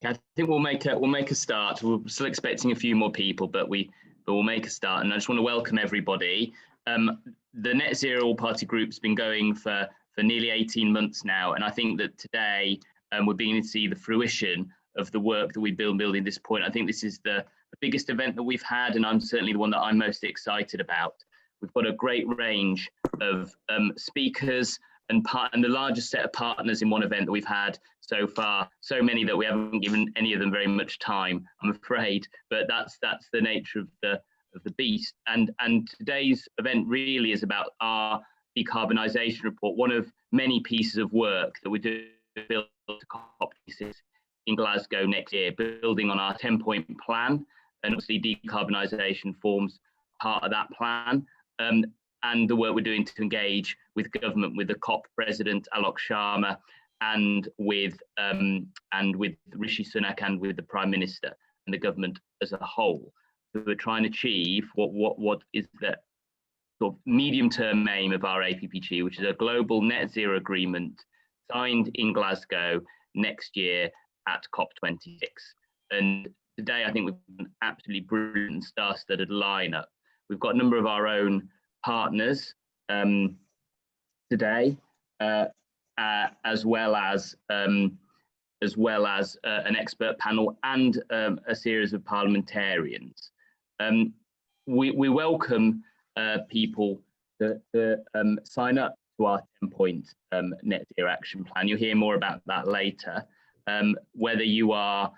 I think we'll make a start. We're still expecting a few more people, but we'll make a start. And I just want to welcome everybody. The Net Zero All Party Group's been going for nearly 18 months now, and I think that today we're beginning to see the fruition of the work that we've been building at this point. I think this is the biggest event that we've had, and I'm certainly the one that I'm most excited about. We've got a great range of speakers and the largest set of partners in one event that we've had so far. So many that we haven't given any of them very much time, I'm afraid. But that's the nature of the beast. And today's event really is about our decarbonisation report, one of many pieces of work that we're doing to build COP26 in Glasgow next year, building on our 10-point plan. And obviously decarbonisation forms part of that plan. And the work we're doing to engage with government, with the COP president, Alok Sharma, and with Rishi Sunak and with the Prime Minister and the government as a whole. So we're trying to achieve what is the sort of medium-term aim of our APPG, which is a global net zero agreement signed in Glasgow next year at COP26. And today, I think we've got an absolutely brilliant star-studded lineup. We've got a number of our own partners today, as well as an expert panel and a series of parliamentarians. We welcome people to sign up to our 10-point net zero action plan. You'll hear more about that later. Whether you are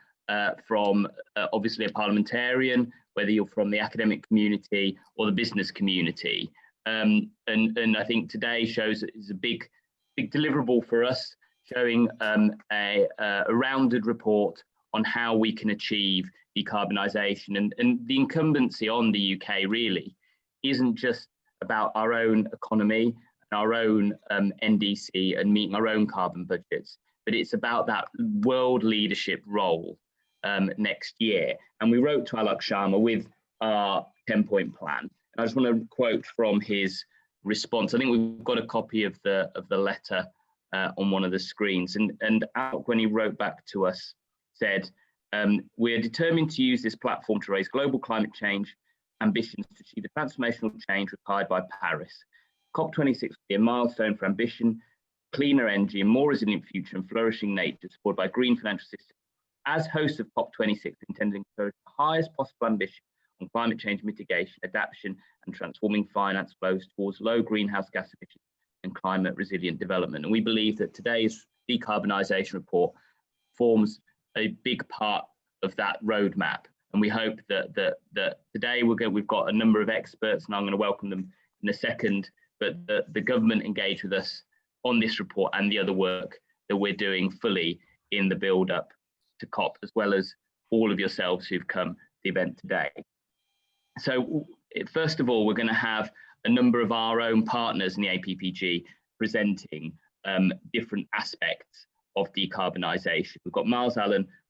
from obviously a parliamentarian, whether you're from the academic community or the business community. And I think today shows that it's a big deliverable for us, showing a rounded report on how we can achieve decarbonisation. And the incumbency on the UK really isn't just about our own economy, our own NDC and meeting our own carbon budgets, but it's about that world leadership role next year. And we wrote to Alok Sharma with our 10-point plan. And I just want to quote from his response. I think we've got a copy of the letter on one of the screens. And Alok, when he wrote back to us, said, "We are determined to use this platform to raise global climate change ambitions to achieve the transformational change required by Paris. COP26 will be a milestone for ambition, cleaner energy, and more resilient future and flourishing nature supported by green financial systems. As host of COP26, intending to encourage the highest possible ambition on climate change mitigation, adaptation, and transforming finance flows towards low greenhouse gas emissions and climate resilient development." And we believe that today's decarbonisation report forms a big part of that roadmap. And we hope that today we've got a number of experts, and I'm going to welcome them in a second, but the government engage with us on this report and the other work that we're doing fully in the build-up to COP, as well as all of yourselves who've come to the event today. So first of all, we're going to have a number of our own partners in the APPG presenting different aspects of decarbonisation. We've got Myles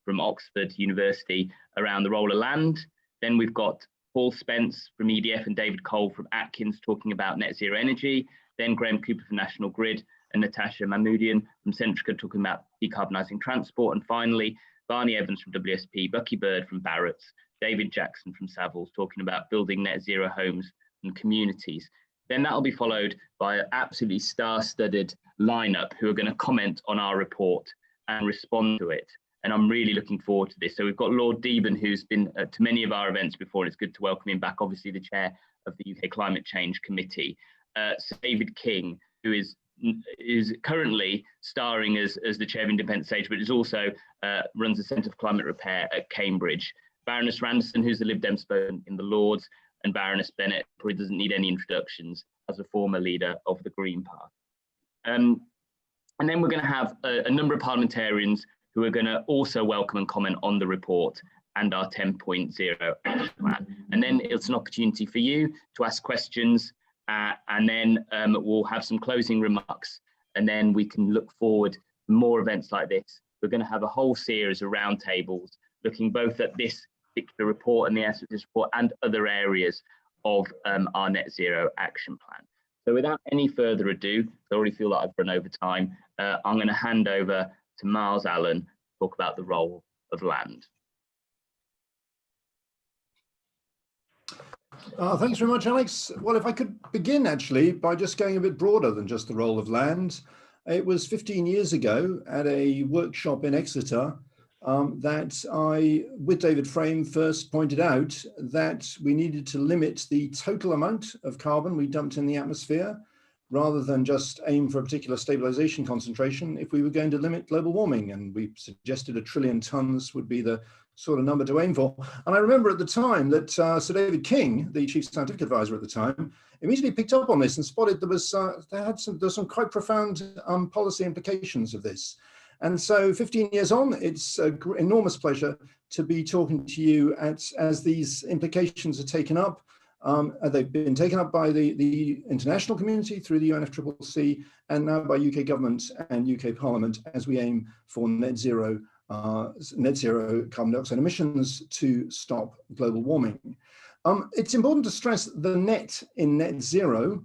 from Oxford University around the role of land. Then we've got Paul Spence from EDF and David Cole from Atkins talking about net zero energy. Then Graeme Cooper from National Grid and Natasha Mahmoudian from Centrica talking about decarbonising transport. And finally, Barny Evans from WSP, Bukky from Barratt, David Jackson from Savills talking about building net zero homes and communities. Then that'll be followed by an absolutely star-studded lineup who are going to comment on our report and respond to it. And I'm really looking forward to this. So we've got Lord Deben, who's been to many of our events before. It's good to welcome him back, obviously the chair of the UK Climate Change Committee. Sir David King, who is currently starring as the chair of Independent Sage, but is also runs the Centre for Climate Repair at Cambridge. Baroness Randerson, who's the Lib Dem spokesman in the Lords, and Baroness Bennett, probably doesn't need any introductions as a former leader of the Green Party. And then we're going to have a number of parliamentarians who are going to also welcome and comment on the report and our 10.0 action plan. And then it's an opportunity for you to ask questions, and then we'll have some closing remarks, and then we can look forward to more events like this. We're going to have a whole series of roundtables looking both at this particular report and the essence of this report and other areas of our net zero action plan. So without any further ado, I already feel like I've run over time, I'm going to hand over to Myles to talk about the role of land. Thanks very much, Alex. Well, if I could begin actually by just going a bit broader than just the role of land. It was 15 years ago at a workshop in Exeter that I, with David Frame, first pointed out that we needed to limit the total amount of carbon we dumped in the atmosphere rather than just aim for a particular stabilization concentration if we were going to limit global warming. And we suggested 1 trillion tons would be the sort of number to aim for. And I remember at the time that Sir David King, the chief scientific advisor at the time, immediately picked up on this and spotted there was some quite profound policy implications of this. And so 15 years on, it's an enormous pleasure to be talking to you as these implications are taken up. They've been taken up by the international community through the UNFCCC and now by UK government and UK Parliament as we aim for net zero carbon dioxide emissions to stop global warming. It's important to stress the net in net zero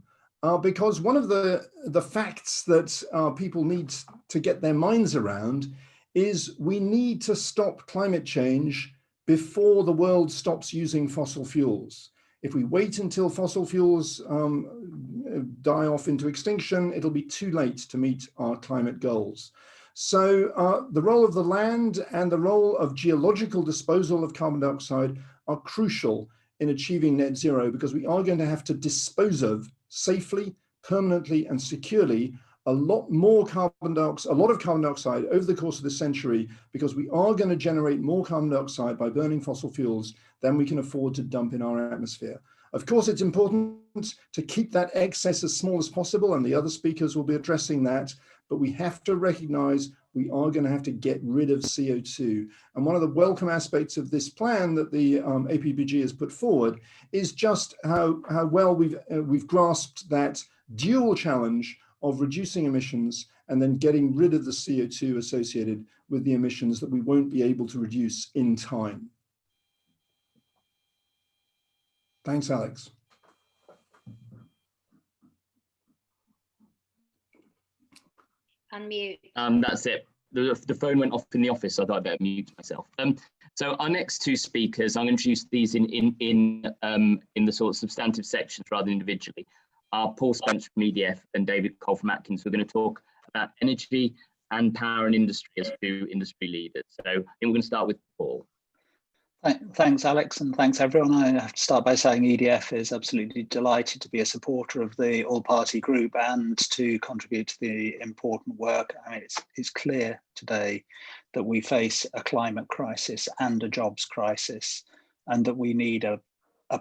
because one of the facts that people need to get their minds around is we need to stop climate change before the world stops using fossil fuels. If we wait until fossil fuels die off into extinction, it'll be too late to meet our climate goals. So the role of the land and the role of geological disposal of carbon dioxide are crucial in achieving net zero because we are going to have to dispose of safely, permanently and securely a lot of carbon dioxide over the course of this century because we are going to generate more carbon dioxide by burning fossil fuels than we can afford to dump in our atmosphere. Of course, it's important to keep that excess as small as possible, and the other speakers will be addressing that, but we have to recognize we are going to have to get rid of CO2. And one of the welcome aspects of this plan that the APPG has put forward is just how well we've grasped that dual challenge of reducing emissions and then getting rid of the CO2 associated with the emissions that we won't be able to reduce in time. Thanks, Alex. Unmute. That's it. The phone went off in the office, so I thought I'd better mute myself. So our next two speakers, I'm going to introduce these in the sort of substantive sections rather than individually, are Paul Spence from EDF and David Cole from Atkins. We're going to talk about energy and power and industry as two industry leaders. So I think we're going to start with Paul. Thanks, Alex, and thanks, everyone. I have to start by saying EDF is absolutely delighted to be a supporter of the all-party group and to contribute to the important work. I mean, it's clear today that we face a climate crisis and a jobs crisis, and that we need a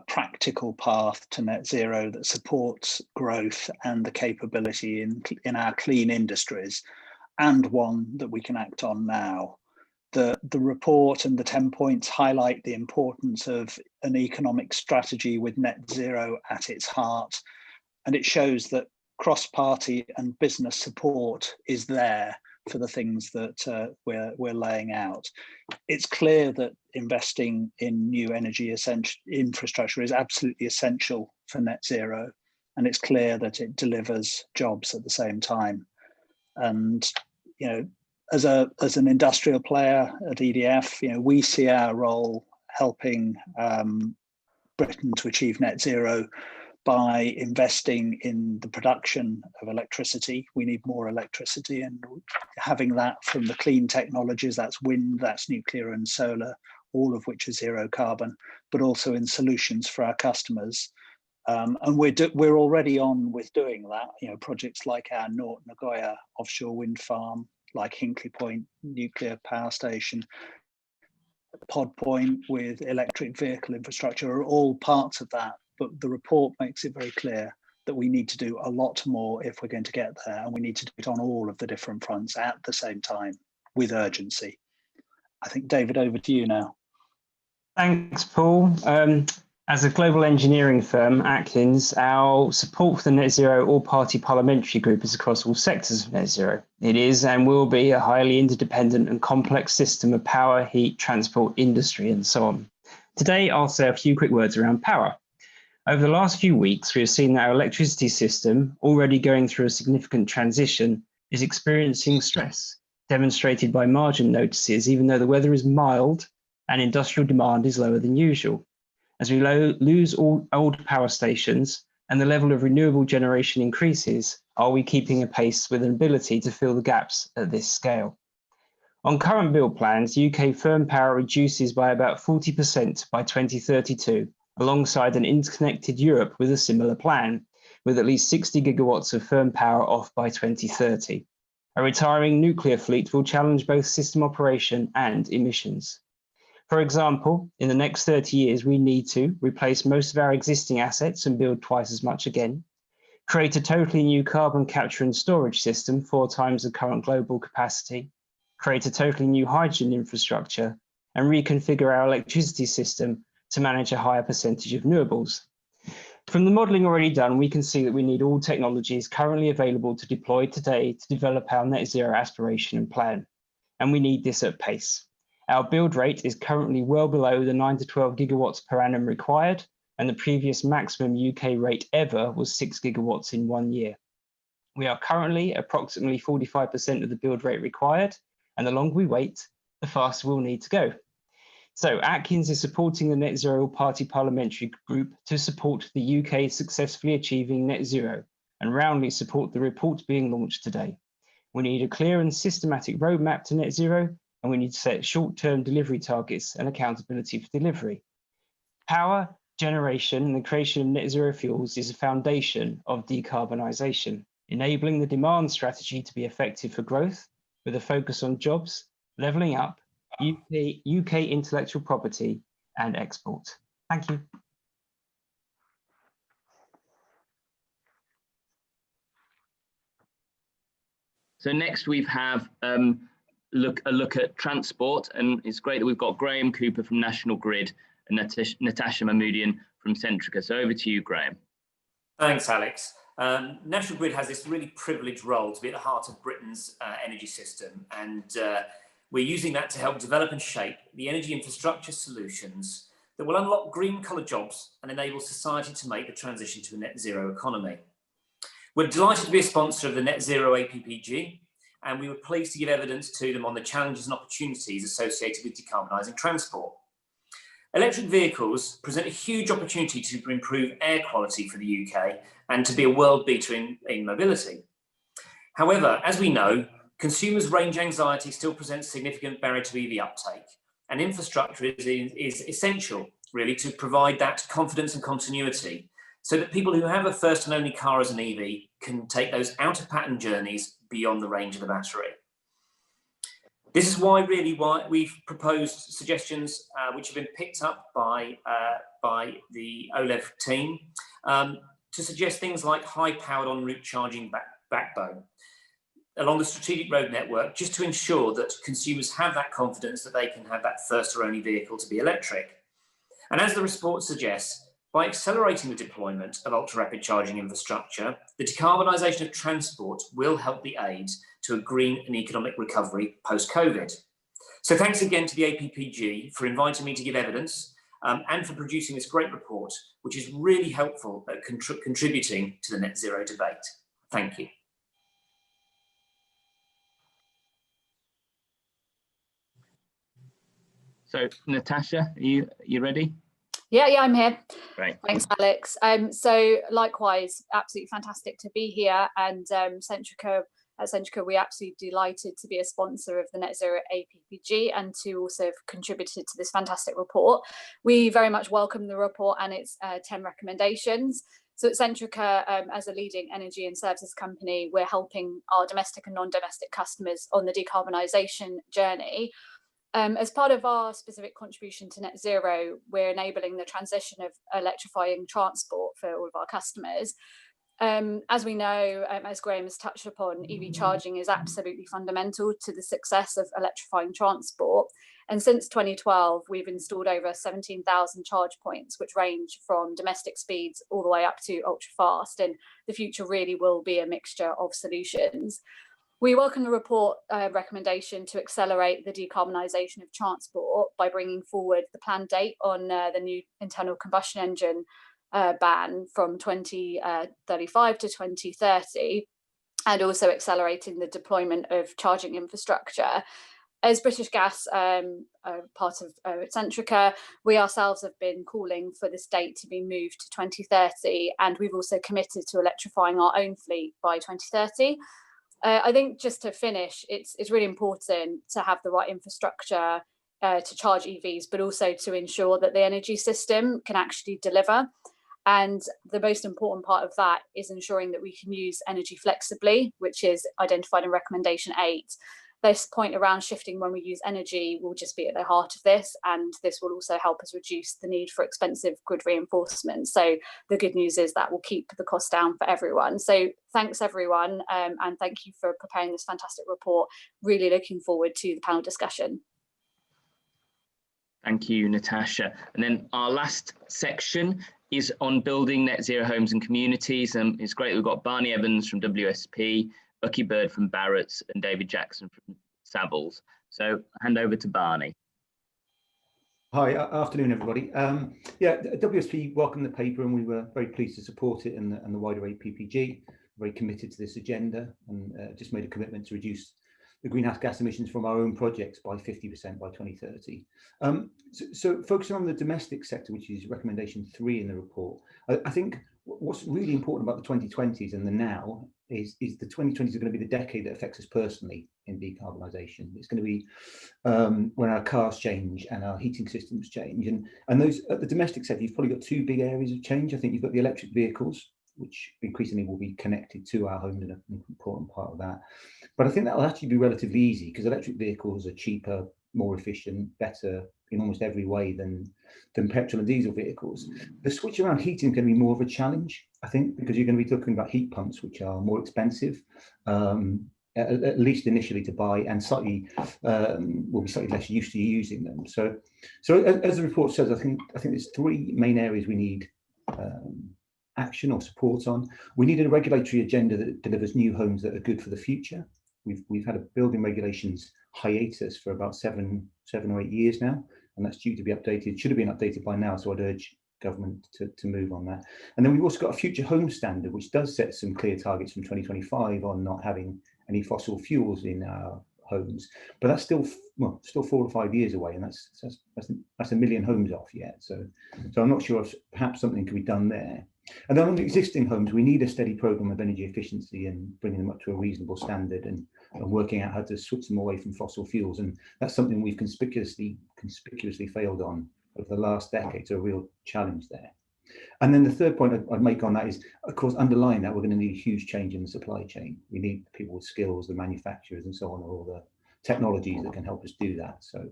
practical path to net zero that supports growth and the capability in our clean industries, and one that we can act on now. The report and the 10 points highlight the importance of an economic strategy with net zero at its heart, and it shows that cross-party and business support is there for the things that we're laying out. It's clear that investing in new energy infrastructure is absolutely essential for net zero, and it's clear that it delivers jobs at the same time. And as an industrial player at EDF, we see our role helping Britain to achieve net zero by investing in the production of electricity. We need more electricity, and having that from the clean technologies, that's wind, that's nuclear and solar, all of which are zero carbon, but also in solutions for our customers. And we're already on with doing that. Projects like our North Nagoya offshore wind farm, like Hinkley Point nuclear power station, Pod Point with electric vehicle infrastructure are all parts of that. But the report makes it very clear that we need to do a lot more if we're going to get there, and we need to do it on all of the different fronts at the same time with urgency. I think, David, over to you now. Thanks, Paul. As a global engineering firm, Atkins, our support for the Net Zero All-Party Parliamentary Group is across all sectors of net zero. It is and will be a highly interdependent and complex system of power, heat, transport, industry, and so on. Today, I'll say a few quick words around power. Over the last few weeks, we have seen that our electricity system, already going through a significant transition, is experiencing stress. demonstrated by margin notices, even though the weather is mild and industrial demand is lower than usual. As we lose all old power stations and the level of renewable generation increases, are we keeping a pace with an ability to fill the gaps at this scale? On current build plans, UK firm power reduces by about 40% by 2032, alongside an interconnected Europe with a similar plan, with at least 60 gigawatts of firm power off by 2030. A retiring nuclear fleet will challenge both system operation and emissions. For example, in the next 30 years, we need to replace most of our existing assets and build twice as much again, create a totally new carbon capture and storage system 4 times the current global capacity, create a totally new hydrogen infrastructure, and reconfigure our electricity system to manage a higher percentage of renewables. From the modelling already done, we can see that we need all technologies currently available to deploy today to develop our net zero aspiration and plan, and we need this at pace. Our build rate is currently well below the 9 to 12 gigawatts per annum required, and the previous maximum UK rate ever was 6 gigawatts in 1 year. We are currently approximately 45% of the build rate required, and the longer we wait, the faster we'll need to go. So Atkins is supporting the Net Zero All-Party Parliamentary Group to support the UK successfully achieving net zero and roundly support the report being launched today. We need a clear and systematic roadmap to net zero, and we need to set short-term delivery targets and accountability for delivery. Power, generation, and the creation of net zero fuels is a foundation of decarbonisation, enabling the demand strategy to be effective for growth with a focus on jobs, levelling up, UK intellectual property and export. Thank you. So next we have a look at transport, and it's great that we've got Graeme Cooper from National Grid and Natasha Mahmoudian from Centrica. So over to you, Graeme. Thanks, Alex. National Grid has this really privileged role to be at the heart of Britain's energy system, and we're using that to help develop and shape the energy infrastructure solutions that will unlock green-collar jobs and enable society to make the transition to a net zero economy. We're delighted to be a sponsor of the Net Zero APPG, and we were pleased to give evidence to them on the challenges and opportunities associated with decarbonising transport. Electric vehicles present a huge opportunity to improve air quality for the UK and to be a world beater in mobility. However, as we know, consumers' range anxiety still presents significant barrier to EV uptake, and infrastructure is essential, really, to provide that confidence and continuity so that people who have a first and only car as an EV can take those out-of-pattern journeys beyond the range of the battery. This is why we've proposed suggestions which have been picked up by the OLEV team to suggest things like high-powered en route charging backbone along the strategic road network, just to ensure that consumers have that confidence that they can have that first or only vehicle to be electric. And as the report suggests, by accelerating the deployment of ultra-rapid charging infrastructure, the decarbonisation of transport will help the aid to a green and economic recovery post-COVID. So thanks again to the APPG for inviting me to give evidence and for producing this great report, which is really helpful at contributing to the net zero debate. Thank you. So Natasha, are you ready? Yeah, I'm here. Great. Thanks, Alex. So likewise, absolutely fantastic to be here, and Centrica, we're absolutely delighted to be a sponsor of the Net Zero APPG and to also have contributed to this fantastic report. We very much welcome the report and its 10 recommendations. So at Centrica, as a leading energy and services company, we're helping our domestic and non-domestic customers on the decarbonisation journey. As part of our specific contribution to net zero, we're enabling the transition of electrifying transport for all of our customers. As we know, as Graeme has touched upon, EV charging is absolutely fundamental to the success of electrifying transport. And since 2012, we've installed over 17,000 charge points, which range from domestic speeds all the way up to ultra fast. And the future really will be a mixture of solutions. We welcome the report recommendation to accelerate the decarbonisation of transport by bringing forward the planned date on the new internal combustion engine ban from 2035 to 2030. and also accelerating the deployment of charging infrastructure. As British Gas, part of Centrica, we ourselves have been calling for this date to be moved to 2030, and we've also committed to electrifying our own fleet by 2030. I think, just to finish, it's really important to have the right infrastructure to charge EVs, but also to ensure that the energy system can actually deliver. And the most important part of that is ensuring that we can use energy flexibly, which is identified in recommendation 8. This point around shifting when we use energy will just be at the heart of this, and this will also help us reduce the need for expensive grid reinforcement. So the good news is that will keep the cost down for everyone. So thanks everyone, and thank you for preparing this fantastic report. Really looking forward to the panel discussion. Thank you, Natasha. And then our last section is on building net zero homes and communities. It's great we've got Barny Evans from WSP, Bukky Bird from Barratt, and David Jackson from Savills. So hand over to Barny. Hi, afternoon everybody. Yeah, WSP welcomed the paper and we were very pleased to support it and the wider APPG. Very committed to this agenda and just made a commitment to reduce the greenhouse gas emissions from our own projects by 50% by 2030. So focusing on the domestic sector, which is recommendation 3 in the report, I think what's really important about the 2020s and the now is the 2020s are going to be the decade that affects us personally in decarbonisation. It's going to be when our cars change and our heating systems change. And those at the domestic sector, you've probably got 2 big areas of change. I think you've got the electric vehicles, which increasingly will be connected to our homes, and an important part of that. But I think that will actually be relatively easy because electric vehicles are cheaper, more efficient, better in almost every way than petrol and diesel vehicles. The switch around heating is going to be more of a challenge, I think, because you're going to be talking about heat pumps, which are more expensive, at least initially to buy, and slightly will be slightly less used to using them. So as the report says, I think there's 3 main areas we need action or support on. We need a regulatory agenda that delivers new homes that are good for the future. We've had a building regulations hiatus for about 7 or 8 years now, and that's due to be updated. Should have been updated by now, so I'd urge government to move on that. And then we've also got a future home standard, which does set some clear targets from 2025 on not having any fossil fuels in our homes, but that's still 4 or 5 years away, and that's a million homes off yet. So I'm not sure if perhaps something could be done there. And then on the existing homes, we need a steady program of energy efficiency and bringing them up to a reasonable standard and working out how to switch them away from fossil fuels. And that's something we've conspicuously failed on over the last decade. So a real challenge there. And then the third point I'd make on that is, of course, underlying that, we're going to need a huge change in the supply chain. We need people with skills, the manufacturers and so on, all the technologies that can help us do that. So,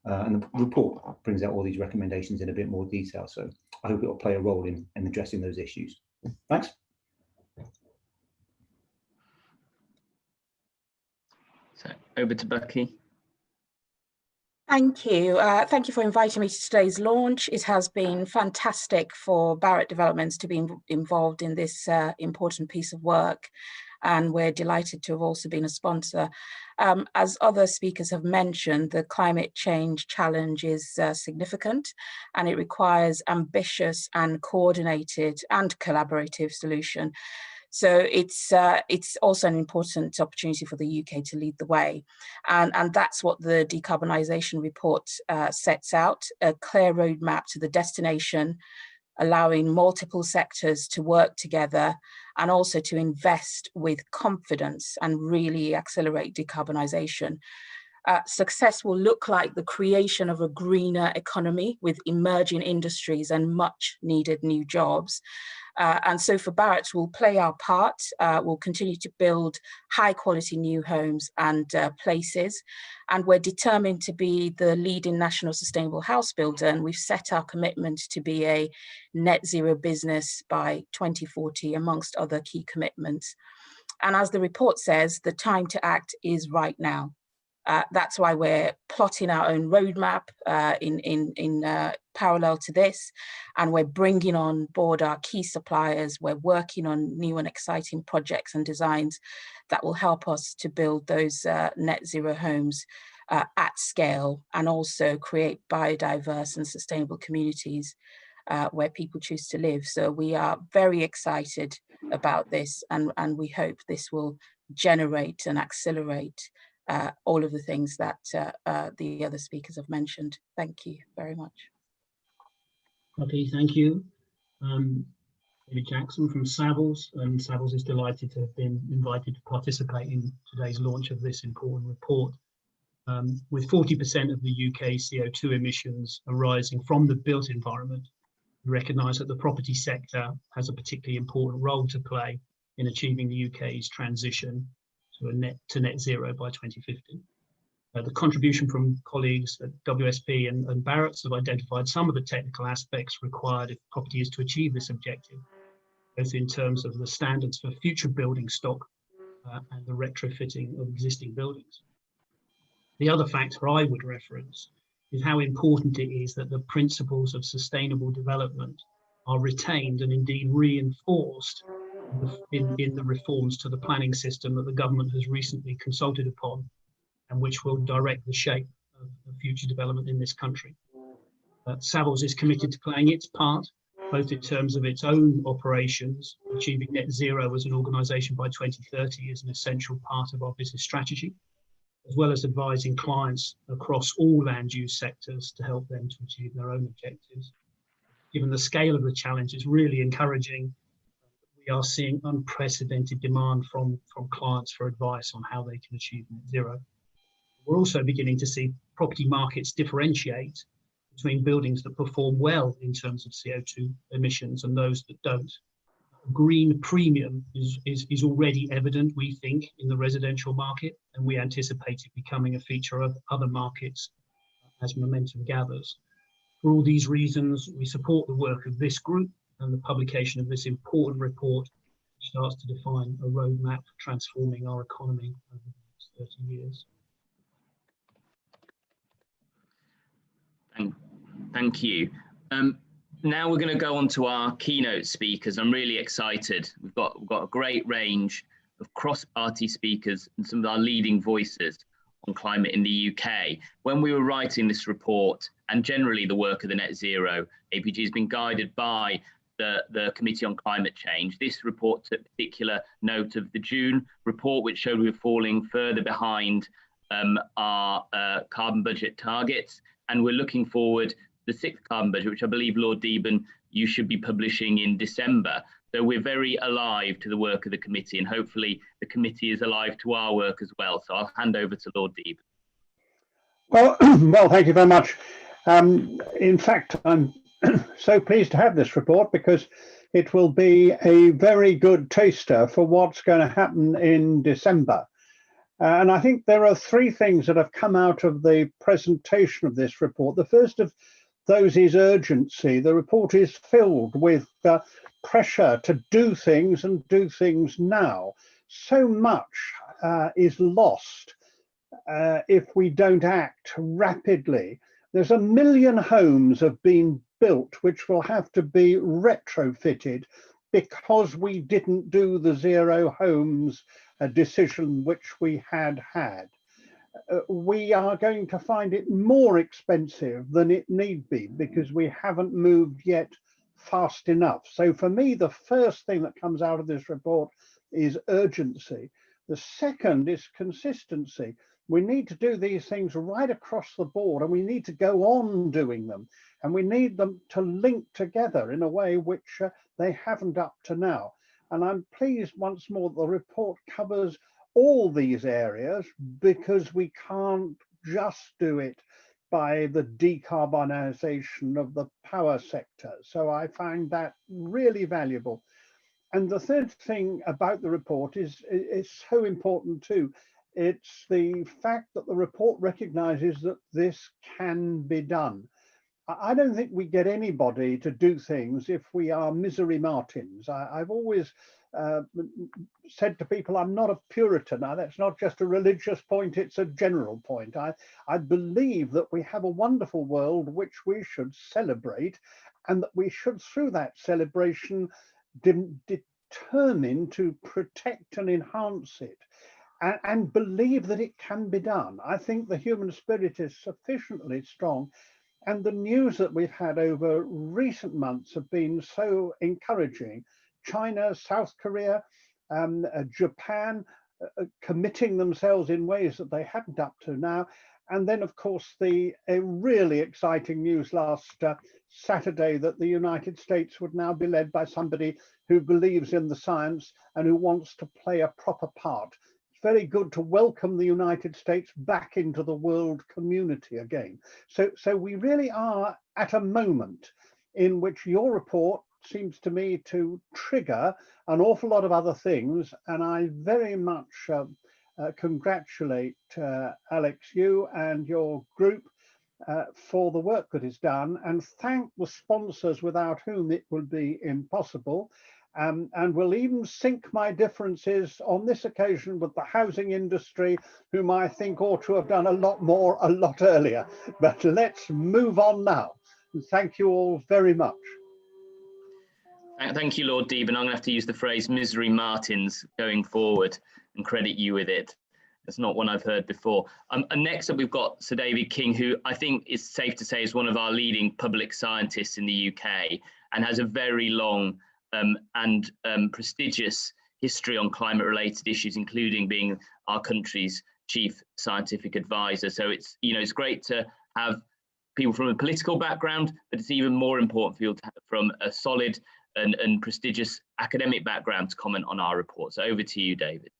and the report brings out all these recommendations in a bit more detail. So I hope it will play a role in addressing those issues. Thanks. So over to Bukky. Thank you. Thank you for inviting me to today's launch. It has been fantastic for Barratt Developments to be involved in this important piece of work, and we're delighted to have also been a sponsor. As other speakers have mentioned, the climate change challenge is significant, and it requires ambitious and coordinated and collaborative solution. So it's also an important opportunity for the UK to lead the way. And that's what the decarbonisation report sets out, a clear roadmap to the destination, allowing multiple sectors to work together and also to invest with confidence and really accelerate decarbonisation. Success will look like the creation of a greener economy with emerging industries and much needed new jobs. And so for Barratt, we'll play our part. We'll continue to build high quality new homes and places. And we're determined to be the leading national sustainable house builder. And we've set our commitment to be a net zero business by 2040, amongst other key commitments. And as the report says, the time to act is right now. That's why we're plotting our own roadmap in parallel to this, and we're bringing on board our key suppliers. We're working on new and exciting projects and designs that will help us to build those net zero homes at scale, and also create biodiverse and sustainable communities where people choose to live. So we are very excited about this, and we hope this will generate and accelerate all of the things that the other speakers have mentioned. Thank you very much. Okay, thank you. David Jackson from Savills, and Savills is delighted to have been invited to participate in today's launch of this important report. With 40% of the UK CO2 emissions arising from the built environment, we recognise that the property sector has a particularly important role to play in achieving the UK's transition to net zero by 2050. The contribution from colleagues at WSP and Barratt have identified some of the technical aspects required if property is to achieve this objective, both in terms of the standards for future building stock and the retrofitting of existing buildings. The other factor I would reference is how important it is that the principles of sustainable development are retained and indeed reinforced in the reforms to the planning system that the government has recently consulted upon, and which will direct the shape of future development in this country. Savills is committed to playing its part, both in terms of its own operations. Achieving net zero as an organisation by 2030 is an essential part of our business strategy, as well as advising clients across all land use sectors to help them to achieve their own objectives. Given the scale of the challenge, it's really encouraging. We are seeing unprecedented demand from clients for advice on how they can achieve net zero. We're also beginning to see property markets differentiate between buildings that perform well in terms of CO2 emissions and those that don't. Green premium is already evident, we think, in the residential market, and we anticipate it becoming a feature of other markets as momentum gathers. For all these reasons, we support the work of this group and the publication of this important report, which starts to define a roadmap for transforming our economy over the next 30 years. Thank you. Now we're going to go on to our keynote speakers. I'm really excited. We've got a great range of cross-party speakers and some of our leading voices on climate in the UK. When we were writing this report, and generally the work of the Net Zero, APG has been guided by the Committee on Climate Change. This report took particular note of the June report, which showed we were falling further behind our carbon budget targets, and we're looking forward to the 6th carbon budget, which I believe, Lord Deben, you should be publishing in December. So we're very alive to the work of the committee, and hopefully the committee is alive to our work as well. So I'll hand over to Lord Deben. Well, thank you very much. In fact, I'm so pleased to have this report because it will be a very good taster for what's going to happen in December. And I think there are 3 things that have come out of the presentation of this report. The first of those is urgency. The report is filled with pressure to do things and do things now. So much is lost if we don't act rapidly. There's 1 million homes have been built which will have to be retrofitted because we didn't do the zero homes decision which we had. We are going to find it more expensive than it need be because we haven't moved yet fast enough. So for me, the first thing that comes out of this report is urgency. The second is consistency. We need to do these things right across the board, and we need to go on doing them, and we need them to link together in a way which they haven't up to now. And I'm pleased once more the report covers all these areas because we can't just do it by the decarbonisation of the power sector. So I find that really valuable. And the third thing about the report is so important too. It's the fact that the report recognises that this can be done. I don't think we get anybody to do things if we are misery Martins. I've always said to people, I'm not a Puritan. Now, that's not just a religious point, it's a general point. I believe that we have a wonderful world which we should celebrate, and that we should, through that celebration, determine to protect and enhance it, and believe that it can be done. I think the human spirit is sufficiently strong. And the news that we've had over recent months have been so encouraging. China, South Korea, Japan, committing themselves in ways that they hadn't up to now. And then, of course, the really exciting news last Saturday that the United States would now be led by somebody who believes in the science and who wants to play a proper part. It's very good to welcome the United States back into the world community again. So we really are at a moment in which your report seems to me to trigger an awful lot of other things. And I very much congratulate Alex, you and your group for the work that is done, and thank the sponsors without whom it would be impossible. And will even sink my differences on this occasion with the housing industry, whom I think ought to have done a lot more a lot earlier. But let's move on now. Thank you all very much. Thank you, Lord Deben. I'm going to have to use the phrase misery Martins going forward and credit you with it. It's not one I've heard before. And next up, we've got Sir David King, who I think is safe to say is one of our leading public scientists in the UK and has a very long and prestigious history on climate-related issues, including being our country's chief scientific advisor. So it's great to have people from a political background, but it's even more important for you to have from a solid and prestigious academic background to comment on our report. So over to you, David.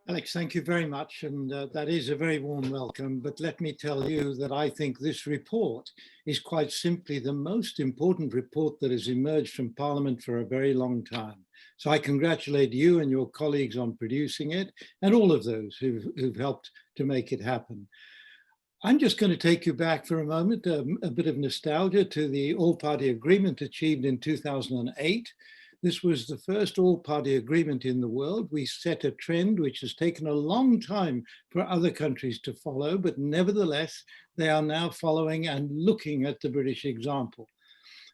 Alex, thank you very much. And that is a very warm welcome. But let me tell you that I think this report is quite simply the most important report that has emerged from Parliament for a very long time. So I congratulate you and your colleagues on producing it and all of those who've helped to make it happen. I'm just going to take you back for a moment, a bit of nostalgia to the all-party agreement achieved in 2008. This was the first all-party agreement in the world. We set a trend which has taken a long time for other countries to follow, but nevertheless, they are now following and looking at the British example.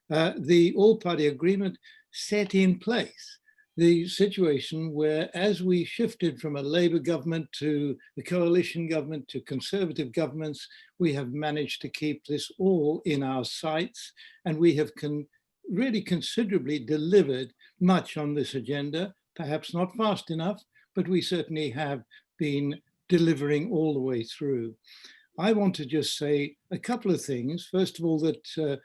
The all-party agreement set in place the situation where, as we shifted from a Labour government to the coalition government to Conservative governments, we have managed to keep this all in our sights, and we have really considerably delivered much on this agenda, perhaps not fast enough, but we certainly have been delivering all the way through. I want to just say a couple of things. First of all, that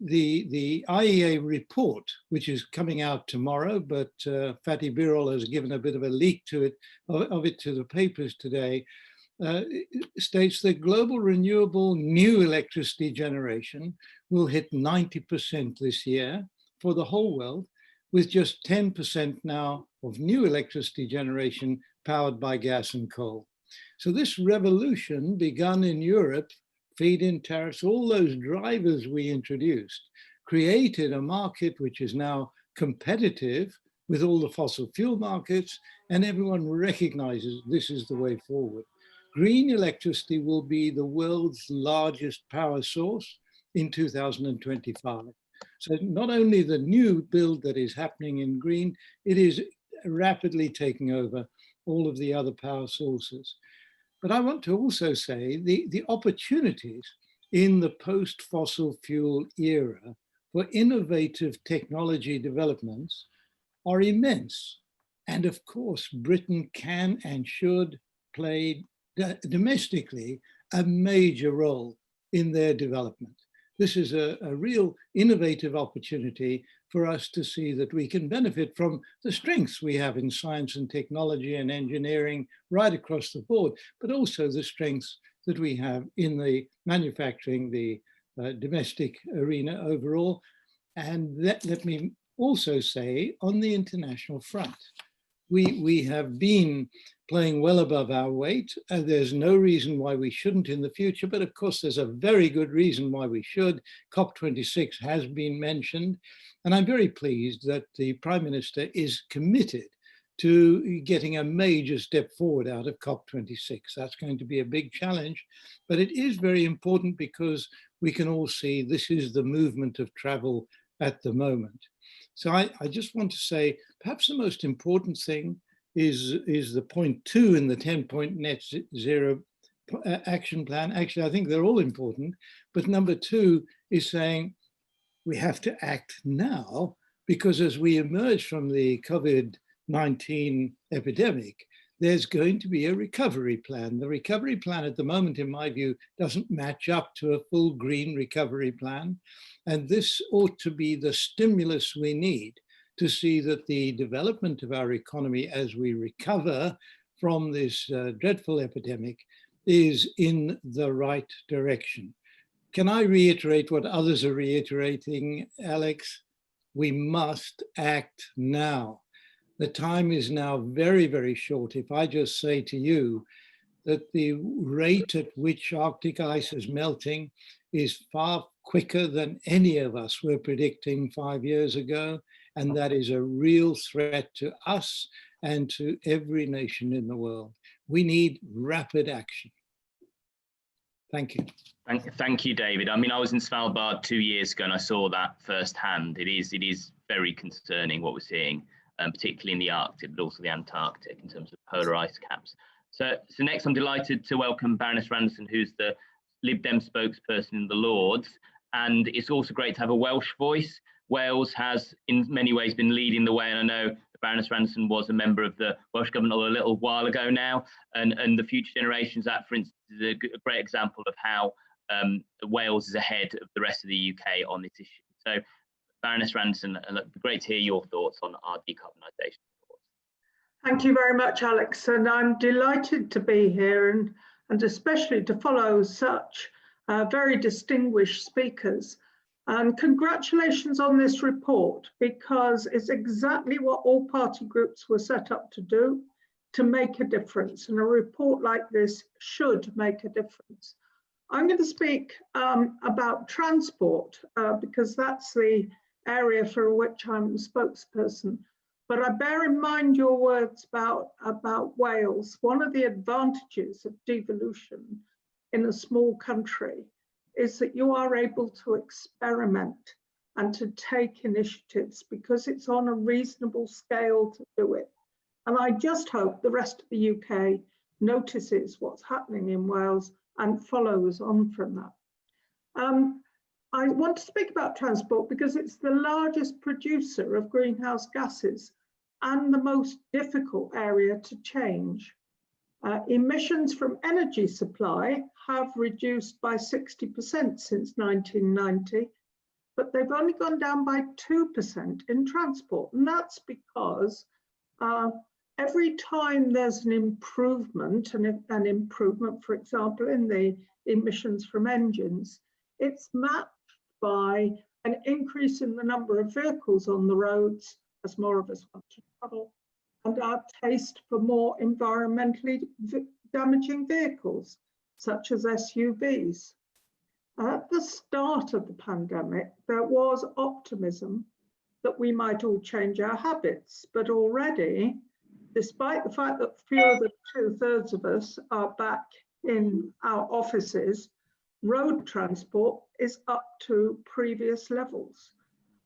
the IEA report, which is coming out tomorrow, but Fatih Birol has given a bit of a leak to it, of it to the papers today, states that global renewable new electricity generation will hit 90% this year for the whole world, with just 10% now of new electricity generation powered by gas and coal. So this revolution begun in Europe, feed-in tariffs, all those drivers we introduced, created a market which is now competitive with all the fossil fuel markets, and everyone recognizes this is the way forward. Green electricity will be the world's largest power source in 2025. So not only the new build that is happening in green, it is rapidly taking over all of the other power sources. But I want to also say the opportunities in the post-fossil fuel era for innovative technology developments are immense. And of course, Britain can and should play domestically a major role in their development. This is a real innovative opportunity for us to see that we can benefit from the strengths we have in science and technology and engineering right across the board, but also the strengths that we have in the manufacturing, the domestic arena overall. And let me also say, on the international front, we have been playing well above our weight. There's no reason why we shouldn't in the future, but of course there's a very good reason why we should. COP26 has been mentioned, and I'm very pleased that the Prime Minister is committed to getting a major step forward out of COP26. That's going to be a big challenge, but it is very important because we can all see this is the movement of travel at the moment. So I just want to say, perhaps the most important thing is the point 2 in the 10-point net zero action plan. Actually, I think they're all important, but number 2 is saying we have to act now, because as we emerge from the COVID-19 epidemic, there's going to be a recovery plan. The recovery plan at the moment, in my view, doesn't match up to a full green recovery plan. And this ought to be the stimulus we need to see that the development of our economy as we recover from this dreadful epidemic is in the right direction. Can I reiterate what others are reiterating, Alex? We must act now. The time is now very, very short. If I just say to you that the rate at which Arctic ice is melting is far quicker than any of us were predicting 5 years ago, and that is a real threat to us and to every nation in the world. We need rapid action. Thank you. Thank you, David. I mean, I was in Svalbard 2 years ago and I saw that firsthand. It is very concerning what we're seeing, particularly in the Arctic, but also the Antarctic in terms of polar ice caps. So next, I'm delighted to welcome Baroness Randerson, who's the Lib Dem spokesperson in the Lords. And it's also great to have a Welsh voice. Wales has in many ways been leading the way, and I know Baroness Randerson was a member of the Welsh Government a little while ago now, and the Future Generations Act, for instance, is a great example of how Wales is ahead of the rest of the UK on this issue. So, Baroness Randerson, it'd be great to hear your thoughts on our decarbonisation. Thank you very much, Alex, and I'm delighted to be here and especially to follow such very distinguished speakers. And congratulations on this report, because it's exactly what all party groups were set up to do, to make a difference. And a report like this should make a difference. I'm going to speak about transport, because that's the area for which I'm a spokesperson. But I bear in mind your words about Wales. One of the advantages of devolution in a small country is that you are able to experiment and to take initiatives because it's on a reasonable scale to do it. And I just hope the rest of the UK notices what's happening in Wales and follows on from that. I want to speak about transport because it's the largest producer of greenhouse gases and the most difficult area to change. Emissions from energy supply have reduced by 60% since 1990, but they've only gone down by 2% in transport. And that's because every time there's an improvement, for example, in the emissions from engines, it's matched by an increase in the number of vehicles on the roads as more of us want to travel, and our taste for more environmentally damaging vehicles, such as SUVs. At the start of the pandemic, there was optimism that we might all change our habits, but already, despite the fact that fewer than 2/3 of us are back in our offices, road transport is up to previous levels.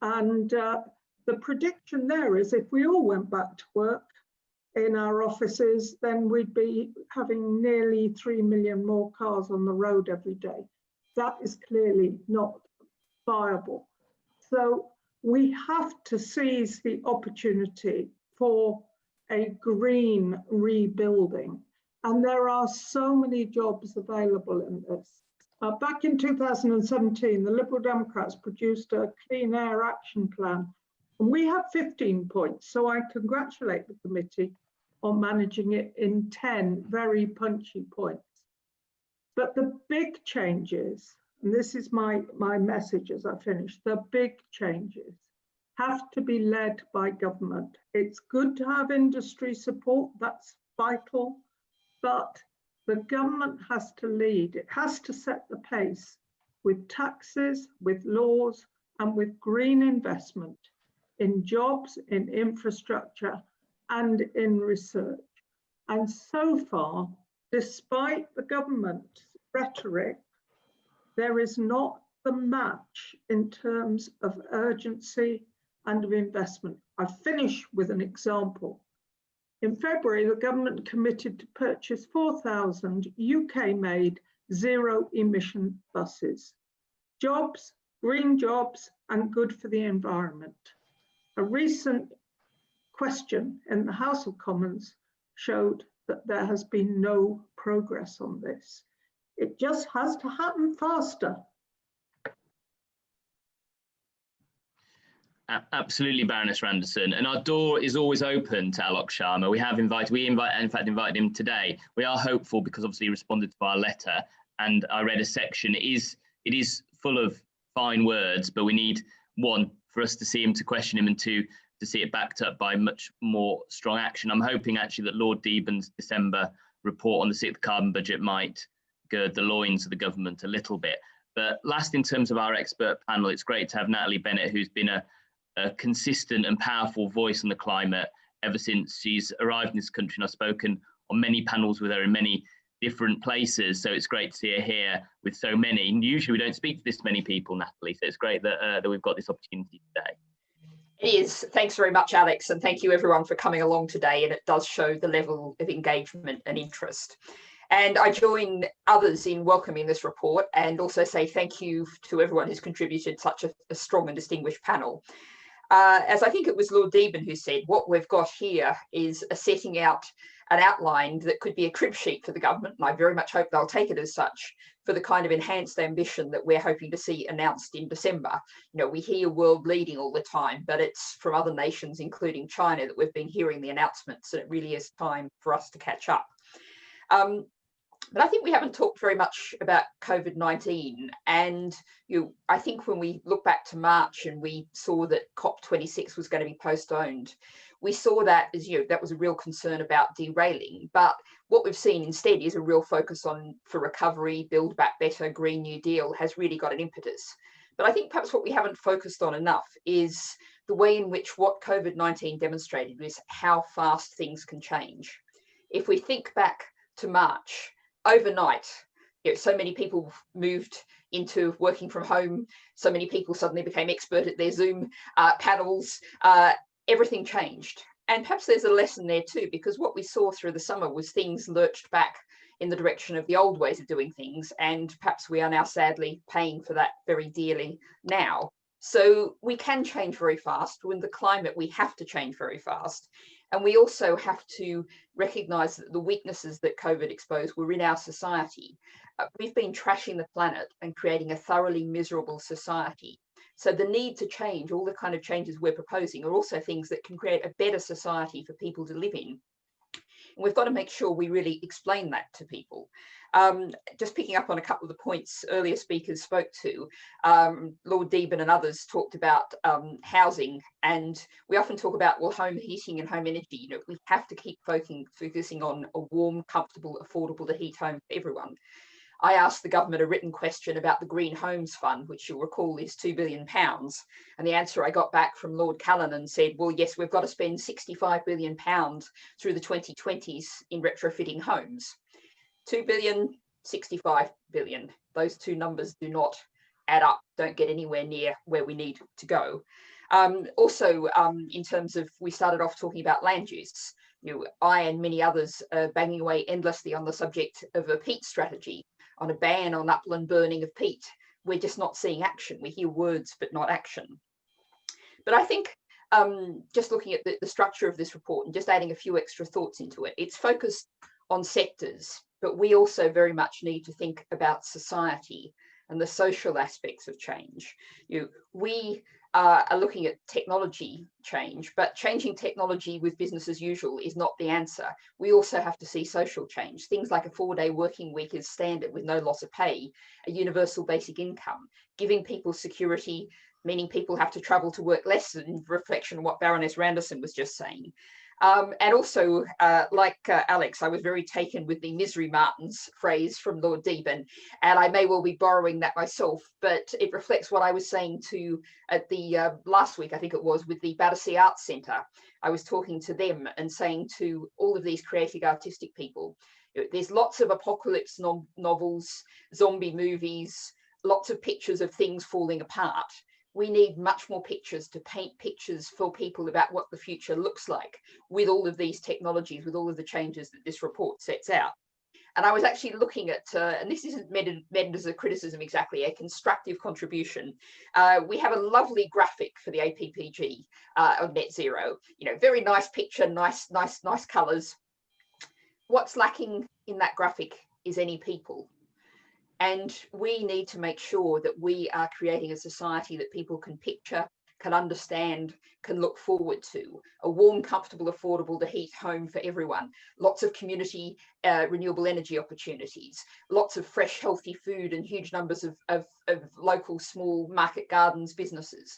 And the prediction there is if we all went back to work in our offices, then we'd be having nearly 3 million more cars on the road every day. That is clearly not viable. So we have to seize the opportunity for a green rebuilding. And there are so many jobs available in this. Back in 2017, the Liberal Democrats produced a Clean Air Action Plan. And we have 15 points, so I congratulate the committee on managing it in 10 very punchy points. But the big changes, and this is my message as I finish, the big changes have to be led by government. It's good to have industry support, that's vital, but the government has to lead. It has to set the pace with taxes, with laws, and with green investment in jobs, in infrastructure, and in research. And so far, despite the government's rhetoric, there is not the match in terms of urgency and of investment. I finish with an example. In February, the government committed to purchase 4,000 UK-made zero-emission buses. Jobs, green jobs, and good for the environment. A recent question in the House of Commons showed that there has been no progress on this. It just has to happen faster. Absolutely, Baroness Randerson, and our door is always open to Alok Sharma. In fact, invited him today. We are hopeful because obviously he responded to our letter, and I read a section. It is full of fine words, but we need, one, for us to see him, to question him, and two, to see it backed up by much more strong action. I'm hoping actually that Lord Deben's December report on the 6th carbon budget might gird the loins of the government a little bit. But last, in terms of our expert panel, it's great to have Natalie Bennett, who's been a consistent and powerful voice on the climate ever since she's arrived in this country, and I've spoken on many panels with her in many different places, so it's great to see her here with so many. And usually we don't speak to this many people, Natalie, so it's great that we've got this opportunity today. It is. Thanks very much, Alex, and thank you everyone for coming along today, and it does show the level of engagement and interest. And I join others in welcoming this report, and also say thank you to everyone who's contributed such a strong and distinguished panel. As I think it was Lord Deben who said, what we've got here is a setting out an outline that could be a crib sheet for the government, and I very much hope they'll take it as such, for the kind of enhanced ambition that we're hoping to see announced in December. You know, we hear world leading all the time, but it's from other nations, including China, that we've been hearing the announcements, and it really is time for us to catch up. But I think we haven't talked very much about COVID-19. And I think when we look back to March and we saw that COP26 was going to be postponed, we saw that as, that was a real concern about derailing. But what we've seen instead is a real focus on, for recovery, Build Back Better, Green New Deal has really got an impetus. But I think perhaps what we haven't focused on enough is the way in which what COVID-19 demonstrated is how fast things can change. If we think back to March, overnight, so many people moved into working from home. So many people suddenly became expert at their Zoom panels. Everything changed. And perhaps there's a lesson there too, because what we saw through the summer was things lurched back in the direction of the old ways of doing things. And perhaps we are now sadly paying for that very dearly now. So we can change very fast. With the climate, we have to change very fast. And we also have to recognise that the weaknesses that COVID exposed were in our society. We've been trashing the planet and creating a thoroughly miserable society. So the need to change, all the kind of changes we're proposing, are also things that can create a better society for people to live in. And we've got to make sure we really explain that to people. Just picking up on a couple of the points earlier speakers spoke to, Lord Deben and others talked about housing, and we often talk about, well, home heating and home energy. We have to keep focusing on a warm, comfortable, affordable to heat home for everyone. I asked the government a written question about the Green Homes Fund, which you'll recall is £2 billion. And the answer I got back from Lord Callanan said, well, yes, we've got to spend £65 billion through the 2020s in retrofitting homes. 2 billion, 65 billion. Those two numbers do not add up, don't get anywhere near where we need to go. Also, in terms of, we started off talking about land use. I and many others are banging away endlessly on the subject of a peat strategy, on a ban on upland burning of peat. We're just not seeing action. We hear words, but not action. But I think just looking at the structure of this report and just adding a few extra thoughts into it, it's focused on sectors, but we also very much need to think about society and the social aspects of change. We are looking at technology change, but changing technology with business as usual is not the answer. We also have to see social change. Things like a 4-day working week is standard with no loss of pay, a universal basic income, giving people security, meaning people have to travel to work less, in reflection of what Baroness Randerson was just saying. And also, like Alex, I was very taken with the misery Martins phrase from Lord Deben, and I may well be borrowing that myself, but it reflects what I was saying to at the last week, I think it was, with the Battersea Arts Centre. I was talking to them and saying to all of these creative artistic people, there's lots of apocalypse novels, zombie movies, lots of pictures of things falling apart. We need much more pictures to paint pictures for people about what the future looks like with all of these technologies, with all of the changes that this report sets out. And I was actually looking at, and this isn't meant as a criticism exactly, a constructive contribution. We have a lovely graphic for the APPG of net zero. Very nice picture, nice colours. what's lacking in that graphic is any people. And we need to make sure that we are creating a society that people can picture, can understand, can look forward to. A warm, comfortable, affordable to heat home for everyone. Lots of community renewable energy opportunities. Lots of fresh, healthy food and huge numbers of local small market gardens, businesses.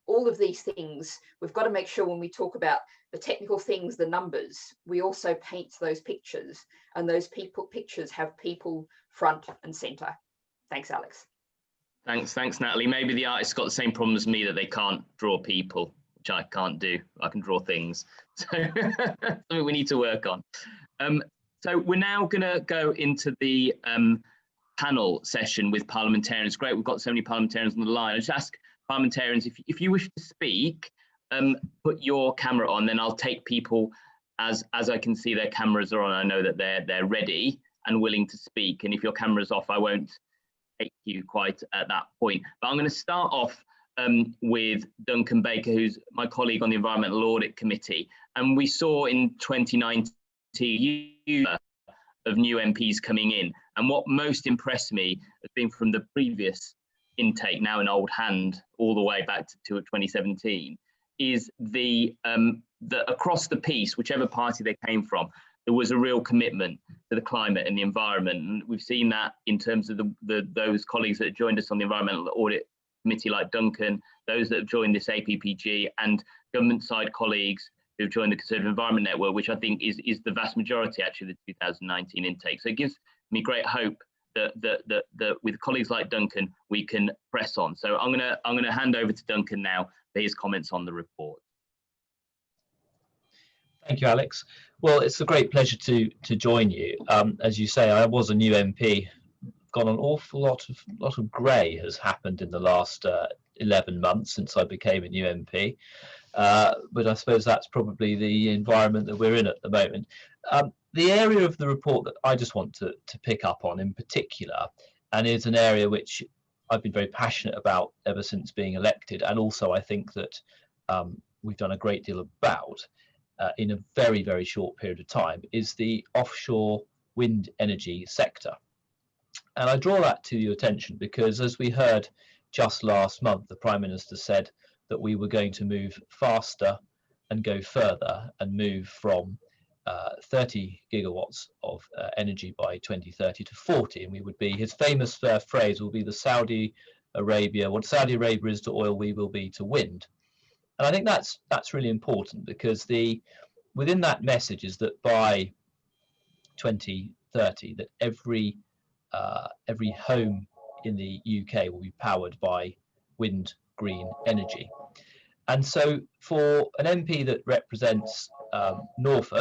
All of these things, we've got to make sure when we talk about the technical things, the numbers, we also paint those pictures, and those pictures have people front and center. Thanks, Alex. Thanks, Natalie. Maybe the artist's got the same problem as me, that they can't draw people, which I can't do. I can draw things. So something we need to work on. So we're now going to go into the panel session with parliamentarians. Great, we've got so many parliamentarians on the line. I just ask parliamentarians, if you wish to speak, put your camera on, then I'll take people as I can see their cameras are on. I know that they're ready and willing to speak. And if your camera's off, I won't take you quite at that point. But I'm going to start off with Duncan Baker, who's my colleague on the Environmental Audit Committee. And we saw in 2019 of new MPs coming in. And what most impressed me has been from the previous intake, now in old hand, all the way back to 2017, is the across the piece, whichever party they came from, there was a real commitment to the climate and the environment. And we've seen that in terms of those colleagues that have joined us on the Environmental Audit Committee, like Duncan, those that have joined this APPG, and government side colleagues who've joined the Conservative Environment Network, which I think is the vast majority actually of the 2019 intake. So it gives me great hope that with colleagues like Duncan, we can press on. So I'm gonna hand over to Duncan now for his comments on the report. Thank you, Alex. Well, it's a great pleasure to join you. As you say, I was a new MP. Got an awful lot of grey has happened in the last 11 months since I became a new MP. But I suppose that's probably the environment that we're in at the moment. The area of the report that I just want to pick up on in particular, and is an area which I've been very passionate about ever since being elected, and also I think that we've done a great deal about in a very, very short period of time, is the offshore wind energy sector. And I draw that to your attention because, as we heard just last month, the Prime Minister said that we were going to move faster and go further and move from 30 gigawatts of energy by 2030 to 40, and we would be, his famous phrase will be the Saudi Arabia, what Saudi Arabia is to oil, we will be to wind. And I think that's really important, because within that message is that by 2030 that every home in the UK will be powered by wind green energy. And so for an MP that represents North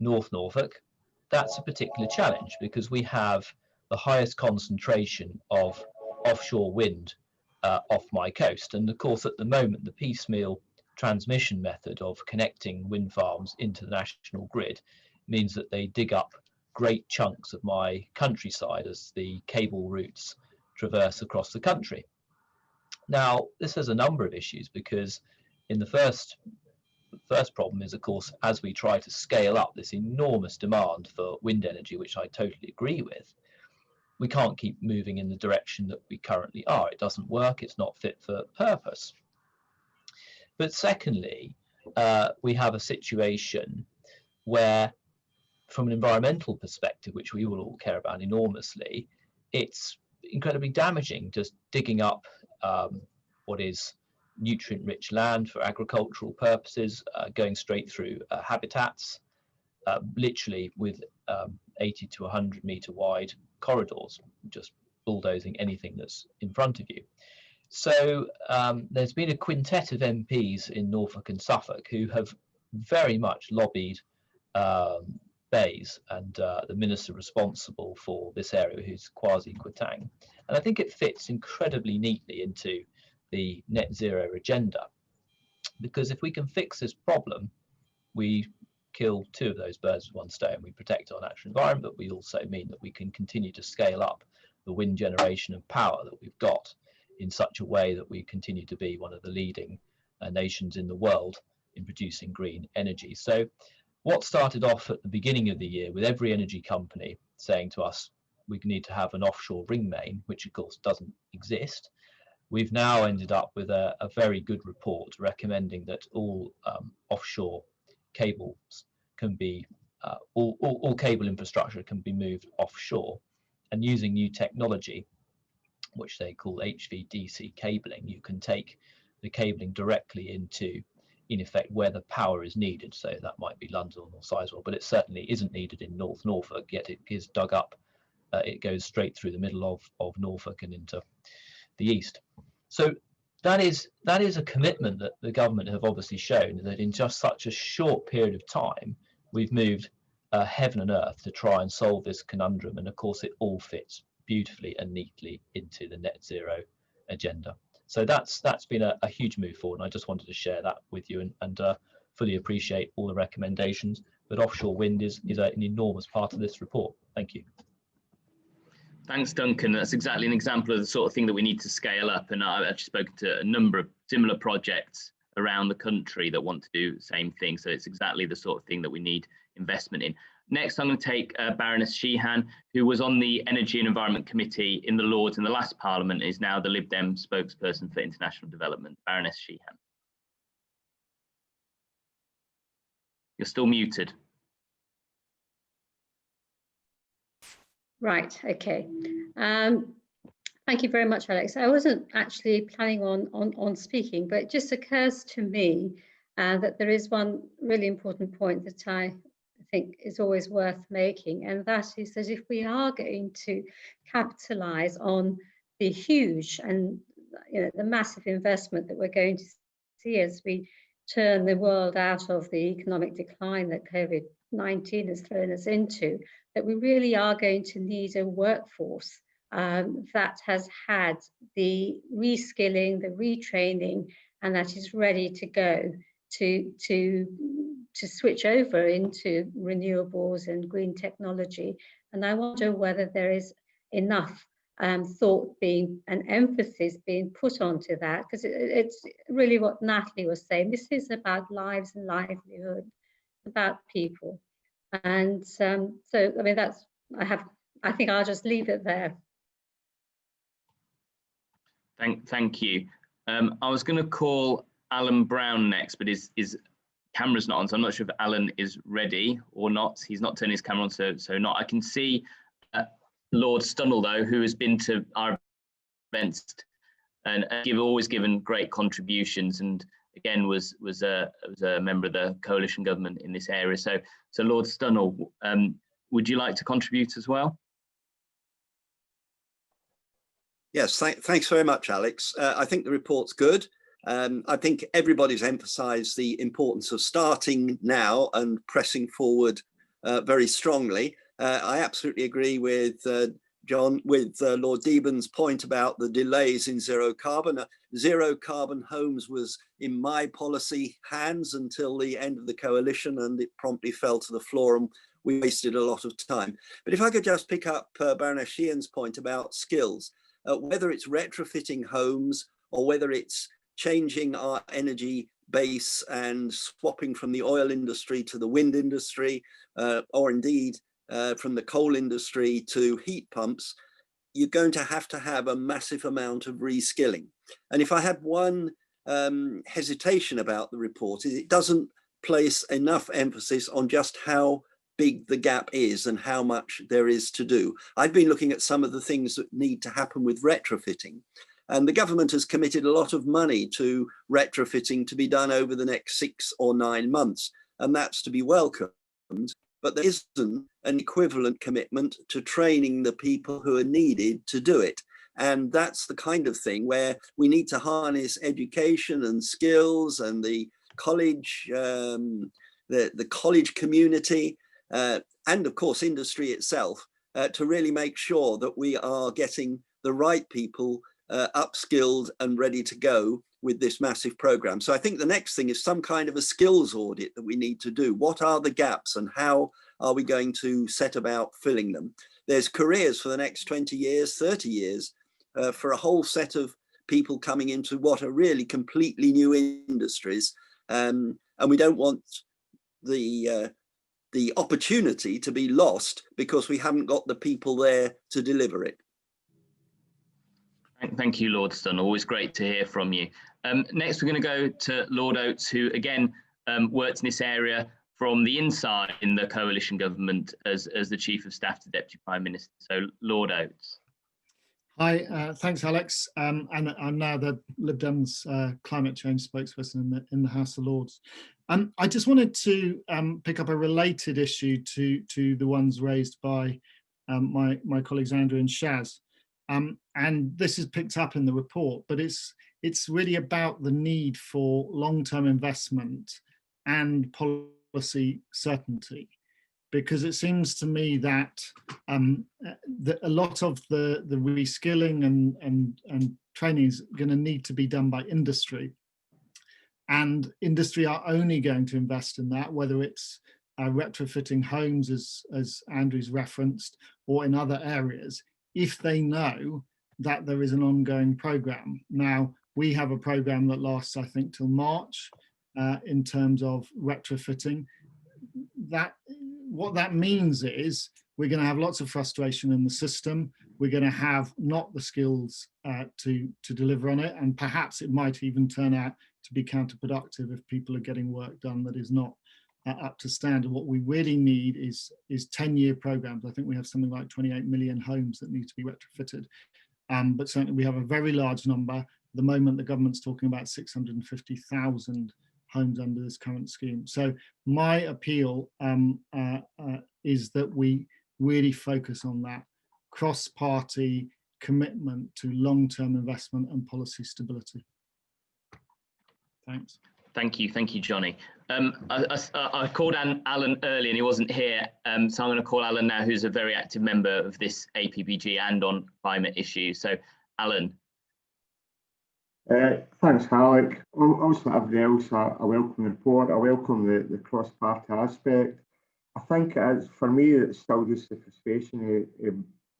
Norfolk, that's a particular challenge, because we have the highest concentration of offshore wind off my coast. And of course, at the moment, the piecemeal transmission method of connecting wind farms into the national grid means that they dig up great chunks of my countryside as the cable routes traverse across the country. Now, this has a number of issues, because in the first problem is, of course, as we try to scale up this enormous demand for wind energy, which I totally agree with, we can't keep moving in the direction that we currently are. It doesn't work. It's not fit for purpose. But secondly, we have a situation where, from an environmental perspective, which we will all care about enormously, it's incredibly damaging just digging up what is nutrient-rich land for agricultural purposes, going straight through habitats, literally with 80 to 100 metre wide corridors, just bulldozing anything that's in front of you. So there's been a quintet of MPs in Norfolk and Suffolk who have very much lobbied BEIS and the minister responsible for this area, who's Kwasi Kwarteng. And I think it fits incredibly neatly into the net zero agenda, because if we can fix this problem, we kill two of those birds with one stone. We protect our natural environment, but we also mean that we can continue to scale up the wind generation and power that we've got in such a way that we continue to be one of the leading nations in the world in producing green energy. So what started off at the beginning of the year with every energy company saying to us, we need to have an offshore ring main, which of course doesn't exist. We've now ended up with a very good report recommending that all offshore cables can be, all cable infrastructure can be moved offshore, and using new technology, which they call HVDC cabling, you can take the cabling directly into, in effect, where the power is needed. So that might be London or Sizewell, but it certainly isn't needed in North Norfolk, yet it is dug up. It goes straight through the middle of Norfolk and into the east. So that is a commitment that the government have obviously shown, that in just such a short period of time, we've moved heaven and earth to try and solve this conundrum. And of course, it all fits beautifully and neatly into the net zero agenda. So that's been a huge move forward, and I just wanted to share that with you and fully appreciate all the recommendations. But offshore wind is an enormous part of this report. Thank you. Thanks, Duncan. That's exactly an example of the sort of thing that we need to scale up. And I've actually spoken to a number of similar projects around the country that want to do the same thing. So it's exactly the sort of thing that we need investment in. Next, I'm going to take Baroness Sheehan, who was on the Energy and Environment Committee in the Lords in the last Parliament, is now the Lib Dem spokesperson for international development. Baroness Sheehan. You're still muted. Right, okay. Thank you very much, Alex. I wasn't actually planning on speaking, but it just occurs to me that there is one really important point that I think is always worth making, and that is that if we are going to capitalise on the huge and the massive investment that we're going to see as we turn the world out of the economic decline that COVID-19 has thrown us into, that we really are going to need a workforce that has had the reskilling, the retraining, and that is ready to go to switch over into renewables and green technology. And I wonder whether there is enough thought being and emphasis being put onto that, because it's really what Natalie was saying. This is about lives and livelihood, about people. And so, I mean, I think I'll just leave it there. Thank you. I was going to call Alan Brown next, but his camera's not on, so I'm not sure if Alan is ready or not. He's not turning his camera on, so not. I can see Lord Stunnell, though, who has been to our events and always given great contributions, and again was a member of the coalition government in this area. So Lord Stunnell, would you like to contribute as well? Yes, thanks very much, Alex. I think the report's good. I think everybody's emphasised the importance of starting now and pressing forward very strongly. I absolutely agree with John, with Lord Deben's point about the delays in zero carbon. Zero carbon homes was in my policy hands until the end of the coalition, and it promptly fell to the floor and we wasted a lot of time. But if I could just pick up Baroness Sheehan's point about skills, whether it's retrofitting homes or whether it's changing our energy base and swapping from the oil industry to the wind industry, or indeed from the coal industry to heat pumps, you're going to have a massive amount of reskilling. And if I had one hesitation about the report, is it doesn't place enough emphasis on just how big the gap is and how much there is to do. I've been looking at some of the things that need to happen with retrofitting, and the government has committed a lot of money to retrofitting to be done over the next 6 or 9 months, and that's to be welcomed. But there isn't an equivalent commitment to training the people who are needed to do it. And that's the kind of thing where we need to harness education and skills and the college, the college community, and of course industry itself, to really make sure that we are getting the right people upskilled and ready to go with this massive program. So I think the next thing is some kind of a skills audit that we need to do. What are the gaps and how are we going to set about filling them? There's careers for the next 20 years, 30 years for a whole set of people coming into what are really completely new industries. And we don't want the the opportunity to be lost because we haven't got the people there to deliver it. Thank you, Lord Stunn. Always great to hear from you. Next, we're going to go to Lord Oates, who again worked in this area from the inside in the coalition government as the Chief of Staff to Deputy Prime Minister. So, Lord Oates. Hi, thanks, Alex. And I'm now the Lib Dem's climate change spokesperson in the House of Lords. I just wanted to pick up a related issue to the ones raised by my colleagues Andrew and Shaz. And this is picked up in the report, but it's really about the need for long-term investment and policy certainty, because it seems to me that a lot of the reskilling and training is going to need to be done by industry, and industry are only going to invest in that, whether it's retrofitting homes as Andrew's referenced, or in other areas, if they know that there is an ongoing program. Now, we have a program that lasts, I think, till March in terms of retrofitting. What that means is we're going to have lots of frustration in the system. We're going to have not the skills to deliver on it, and perhaps it might even turn out to be counterproductive if people are getting work done that is not up to standard. What we really need is 10-year programs. I think we have something like 28 million homes that need to be retrofitted, but certainly we have a very large number. At the moment, the government's talking about 650,000 homes under this current scheme. So my appeal is that we really focus on that cross-party commitment to long-term investment and policy stability. Thanks. Thank you, Johnny. I called Alan early and he wasn't here, so I'm going to call Alan now, who's a very active member of this APPG and on climate issues. So, Alan. Thanks, Alec. Also, everybody else, I welcome the report. I welcome the cross-party aspect. I think for me, it's still just the frustration of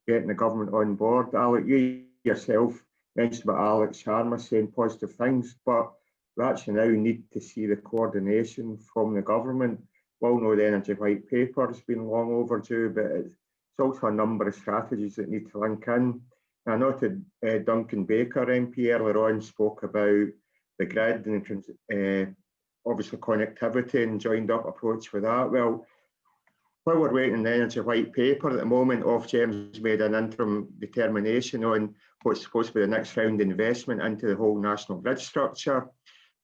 getting the government on board. Alec, you yourself mentioned about Alex Sharma saying positive things, but we actually now need to see the coordination from the government. We all know the Energy White Paper has been long overdue, but it's also a number of strategies that need to link in. I noted Duncan Baker, MP, earlier on spoke about the grid and obviously connectivity and joined up approach with that. Well, while we're waiting on the Energy White Paper at the moment, Ofgem's made an interim determination on what's supposed to be the next round of investment into the whole national grid structure,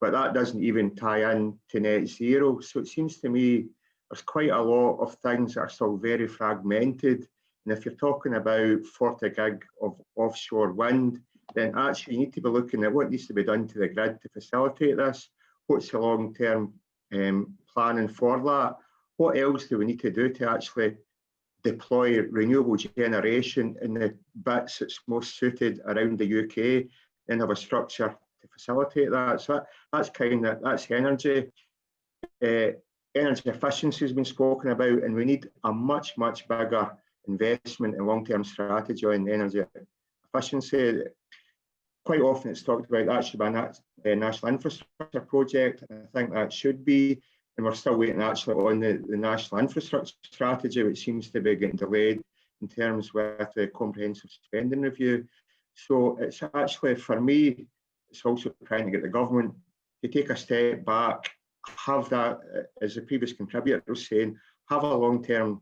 but that doesn't even tie in to net zero. So it seems to me there's quite a lot of things that are still very fragmented. And if you're talking about 40 gig of offshore wind, then actually you need to be looking at what needs to be done to the grid to facilitate this. What's the long-term planning for that? What else do we need to do to actually deploy renewable generation in the bits that's most suited around the UK and have a structure to facilitate that? So that's energy. Energy efficiency has been spoken about, and we need a much bigger investment and long-term strategy on energy efficiency. Quite often it's talked about that should be a national infrastructure project, and I think that should be, and we're still waiting actually on the national infrastructure strategy, which seems to be getting delayed in terms with the comprehensive spending review. So it's actually, for me, it's also trying to get the government to take a step back, have that, as the previous contributor was saying, have a long-term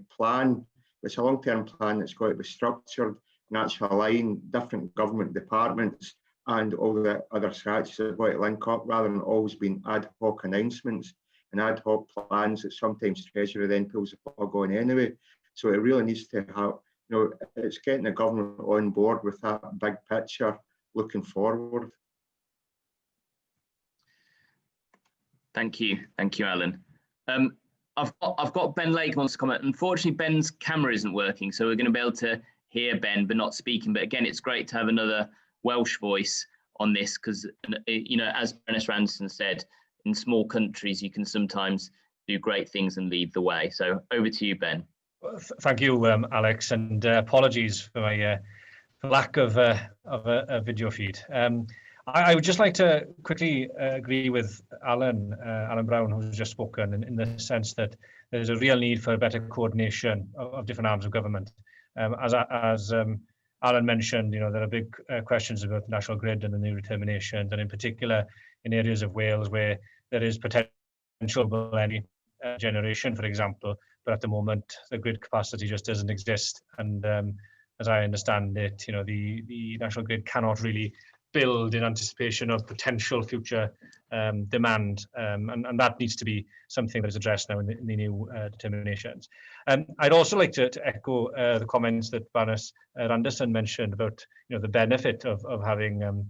plan. It's a long-term plan that's got to be structured and actually align different government departments and all the other strategies that have got to link up, rather than always being ad hoc announcements and ad hoc plans that sometimes Treasury then pulls the plug on anyway. So it really needs to have, it's getting the government on board with that big picture looking forward. Thank you, Alan. I've got Ben Lake wants to comment. Unfortunately, Ben's camera isn't working, so we're going to be able to hear Ben but not speaking. But again, it's great to have another Welsh voice on this, because as Baroness Randerson said, in small countries you can sometimes do great things and lead the way. So over to you, Ben. Thank you, Alex, and apologies for my lack of a video feed. I would just like to quickly agree with Alan Brown, who's just spoken, in the sense that there's a real need for better coordination of different arms of government. As Alan mentioned, there are big questions about the national grid and the new determinations, and in particular in areas of Wales where there is potential energy generation, for example, but at the moment the grid capacity just doesn't exist. And as I understand it, the national grid cannot really build in anticipation of potential future demand, and that needs to be something that is addressed now in the new determinations. I'd also like to echo the comments that Baroness Randerson mentioned about the benefit of having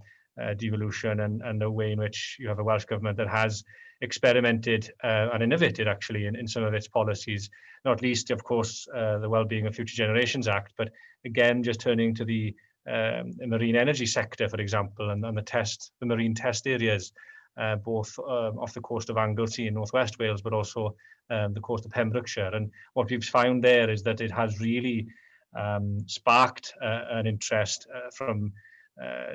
devolution and the way in which you have a Welsh government that has experimented and innovated actually in some of its policies, not least of course the Wellbeing of Future Generations Act, but again just turning to the marine energy sector, for example, and the marine test areas, both off the coast of Anglesey in northwest Wales, but also the coast of Pembrokeshire. And what we've found there is that it has really sparked an interest from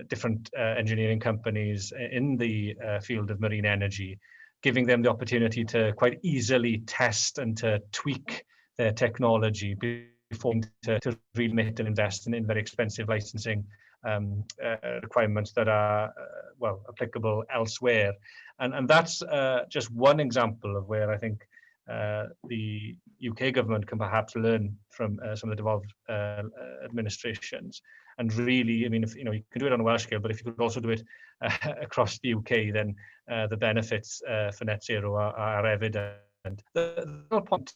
different engineering companies in the field of marine energy, giving them the opportunity to quite easily test and to tweak their technology before to remit and invest in very expensive licensing requirements that are applicable elsewhere. And that's just one example of where I think the UK government can perhaps learn from some of the devolved administrations. And really, I mean, if you can do it on a Welsh scale, but if you could also do it across the UK, then the benefits for net zero are evident. The other point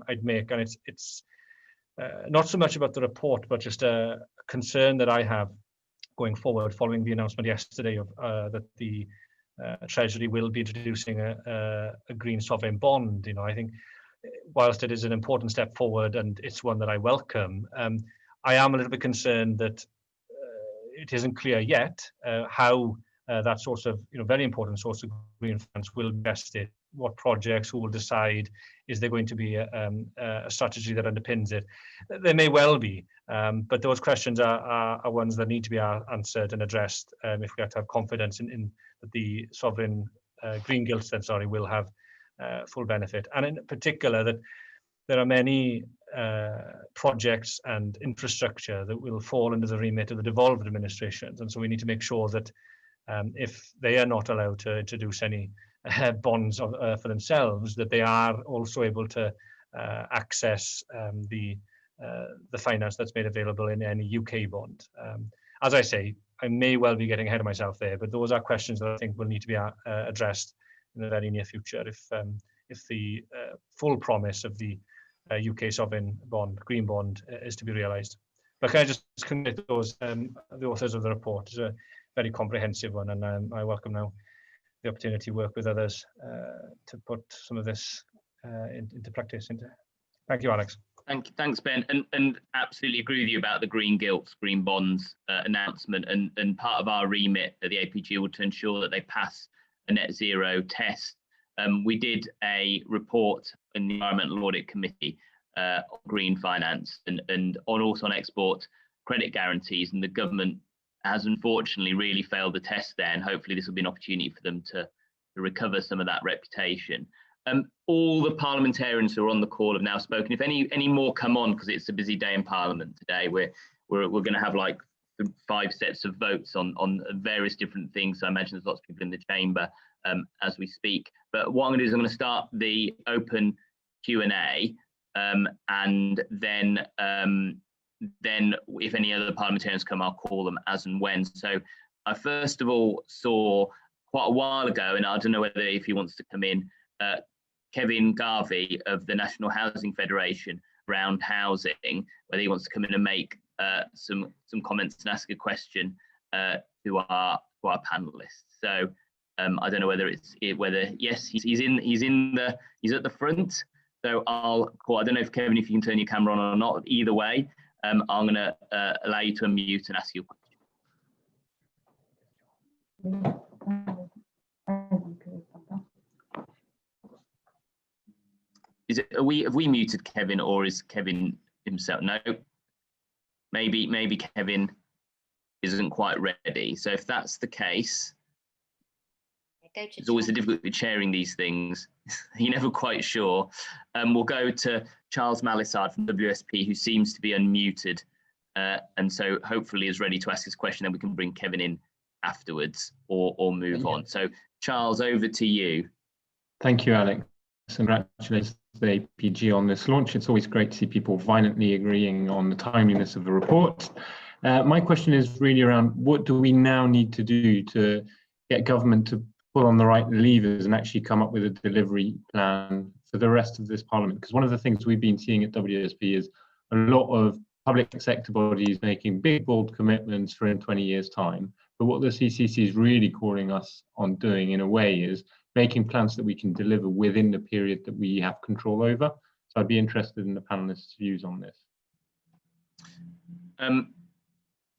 I'd make, and it's not so much about the report, but just a concern that I have going forward following the announcement yesterday of that the Treasury will be introducing a green sovereign bond. I think whilst it is an important step forward and it's one that I welcome, I am a little bit concerned that it isn't clear yet how that source of, very important source of green finance will be invested, what projects, who will decide, is there going to be a strategy that underpins it? There may well be, but those questions are ones that need to be answered and addressed if we have to have confidence in that the sovereign green gilts then, will have full benefit. And in particular, that there are many projects and infrastructure that will fall under the remit of the devolved administrations. And so we need to make sure that if they are not allowed to introduce any bonds for themselves, that they are also able to access the finance that's made available in any UK bond. As I say, I may well be getting ahead of myself there, but those are questions that I think will need to be addressed in the very near future if the full promise of the UK sovereign bond, green bond, is to be realised. But can I just congratulate those the authors of the report? It's a very comprehensive one, and I welcome now the opportunity to work with others to put some of this into practice. Thank you, Alex. Thanks, Ben, and absolutely agree with you about the green gilts, green bonds announcement, and part of our remit at the APG will to ensure that they pass a net zero test. We did a report in the Environmental Audit Committee on green finance and also on export credit guarantees, and the government has unfortunately really failed the test there, and hopefully this will be an opportunity for them to recover some of that reputation. All the parliamentarians who are on the call have now spoken. If any more come on, because it's a busy day in Parliament today, we're going to have like 5 sets of votes on various different things. So I imagine there's lots of people in the chamber as we speak. But what I'm going to do is I'm going to start the open Q&A, and then if any other parliamentarians come, I'll call them as and when. So I first of all saw quite a while ago, and I don't know whether if he wants to come in, Kevin Garvey of the National Housing Federation around housing, whether he wants to come in and make some comments and ask a question to our panelists. So I don't know whether yes, he's at the front. So I'll call. I don't know if Kevin, if you can turn your camera on or not. Either way, I'm going to allow you to unmute and ask your question. Have we muted Kevin, or is Kevin himself? No. Maybe Kevin isn't quite ready. So if that's the case, it's always the difficulty with chairing these things. You're never quite sure. We'll go to Charles Malisard from WSP, who seems to be unmuted, and so hopefully is ready to ask his question. Then we can bring Kevin in afterwards, or move on. So Charles, over to you. Thank you, Alex. Congratulations to the APPG on this launch. It's always great to see people violently agreeing on the timeliness of the report. My question is really around, what do we now need to do to get government to pull on the right levers and actually come up with a delivery plan for the rest of this parliament? Because one of the things we've been seeing at WSP is a lot of public sector bodies making big, bold commitments for in 20 years' time. But what the CCC is really calling us on doing, in a way, is making plans that we can deliver within the period that we have control over. So I'd be interested in the panelists' views on this.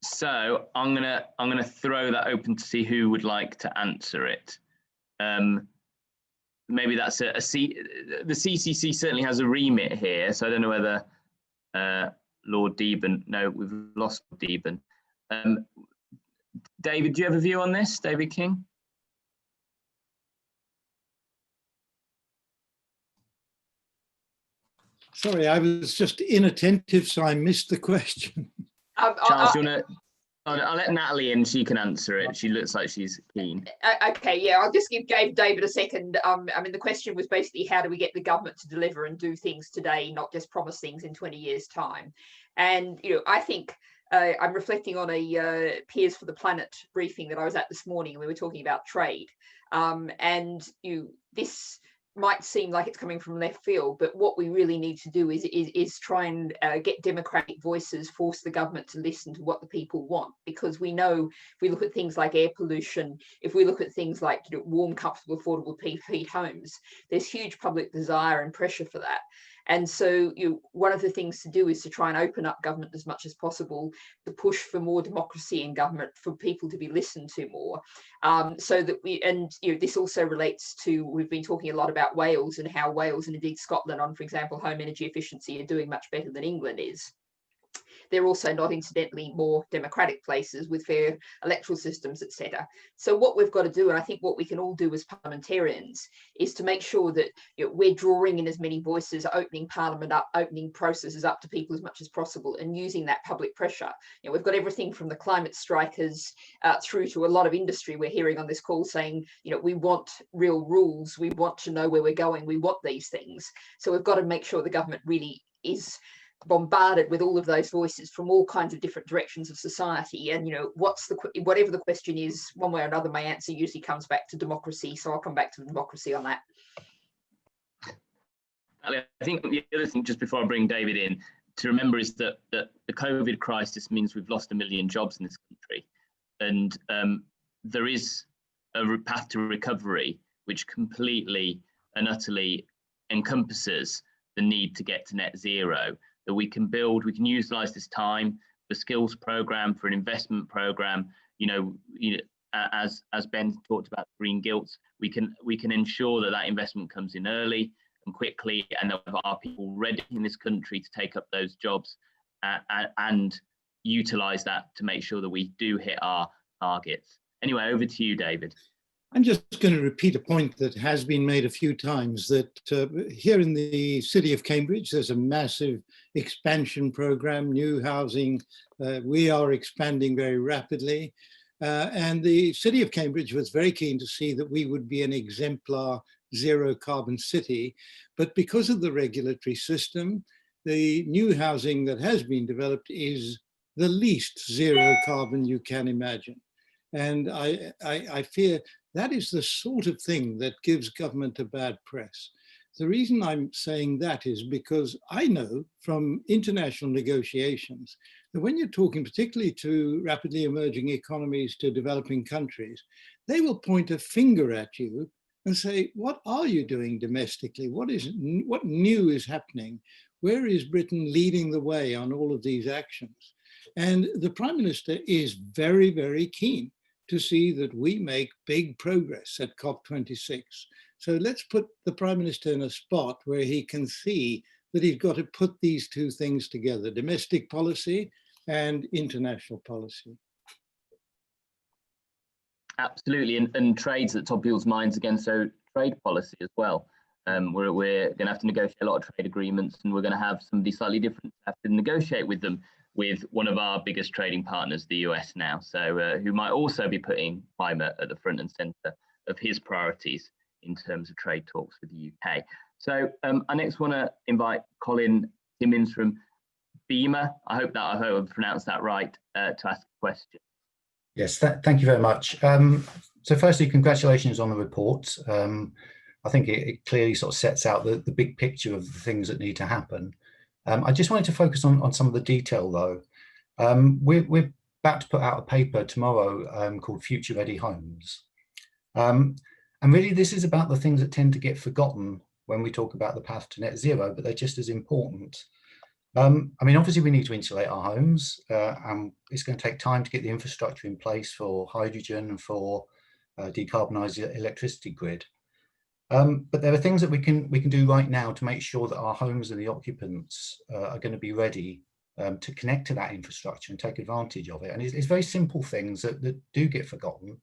So I'm gonna throw that open to see who would like to answer it. Maybe that's the CCC certainly has a remit here, so I don't know whether Lord Deben. No, we've lost Deben. David, do you have a view on this? David King? Sorry, I was just inattentive, so I missed the question. Charles, do you want to? I'll let Natalie in, she can answer it. She looks like she's keen. Okay, yeah, I'll just give David a second. I mean, the question was basically, how do we get the government to deliver and do things today, not just promise things in 20 years' time? And, you know, I think I'm reflecting on a Peers for the Planet briefing that I was at this morning, and we were talking about trade. And this might seem like it's coming from left field, but what we really need to do is try and get democratic voices, force the government to listen to what the people want, because we know if we look at things like air pollution, if we look at things like warm, comfortable, affordable heat homes, there's huge public desire and pressure for that. And so one of the things to do is to try and open up government as much as possible, to push for more democracy in government, for people to be listened to more. So that this also relates to, we've been talking a lot about Wales and how Wales and indeed Scotland on, for example, home energy efficiency are doing much better than England is. They're also not incidentally more democratic places with fair electoral systems, etc. So what we've got to do, and I think what we can all do as parliamentarians, is to make sure that we're drawing in as many voices, opening Parliament up, opening processes up to people as much as possible, and using that public pressure. We've got everything from the climate strikers through to a lot of industry we're hearing on this call saying, we want real rules, we want to know where we're going, we want these things. So we've got to make sure the government really is bombarded with all of those voices from all kinds of different directions of society. And whatever the question is, one way or another, my answer usually comes back to democracy. So I'll come back to democracy on that. I think the other thing, just before I bring David in, to remember is that the COVID crisis means we've lost 1 million jobs in this country, and there is a path to recovery which completely and utterly encompasses the need to get to net zero. That we can utilize this time for skills program, for an investment program. As Ben talked about green gilts, we can ensure that investment comes in early and quickly, and that our people ready in this country to take up those jobs and utilize that to make sure that we do hit our targets. Anyway, over to you, David. I'm just going to repeat a point that has been made a few times, that here in the city of Cambridge, there's a massive expansion program, new housing. We are expanding very rapidly. And the city of Cambridge was very keen to see that we would be an exemplar zero carbon city. But because of the regulatory system, the new housing that has been developed is the least zero carbon you can imagine. And I fear that is the sort of thing that gives government a bad press. The reason I'm saying that is because I know from international negotiations that when you're talking particularly to rapidly emerging economies, to developing countries, they will point a finger at you and say, what are you doing domestically? What new is happening? Where is Britain leading the way on all of these actions? And the Prime Minister is very, very keen to see that we make big progress at COP26. So let's put the Prime Minister in a spot where he can see that he's got to put these two things together, domestic policy and international policy. Absolutely, and trade's at top of people's minds again, so trade policy as well. We're going to have to negotiate a lot of trade agreements, and we're going to have somebody slightly different to have to negotiate with them, with one of our biggest trading partners, the US now, so who might also be putting climate at the front and centre of his priorities in terms of trade talks with the UK. So I next want to invite Colin Simmons from BEMA. I hope I've pronounced that right, to ask a question. Yes, thank you very much. So firstly, congratulations on the report. I think it clearly sort of sets out the big picture of the things that need to happen. I just wanted to focus on some of the detail though. We're about to put out a paper tomorrow called Future Ready Homes. And really this is about the things that tend to get forgotten when we talk about the path to net zero, but they're just as important. I mean, obviously we need to insulate our homes, and it's going to take time to get the infrastructure in place for hydrogen and for decarbonise the electricity grid. But there are things that we can do right now to make sure that our homes and the occupants are going to be ready to connect to that infrastructure and take advantage of it. And it's very simple things that do get forgotten.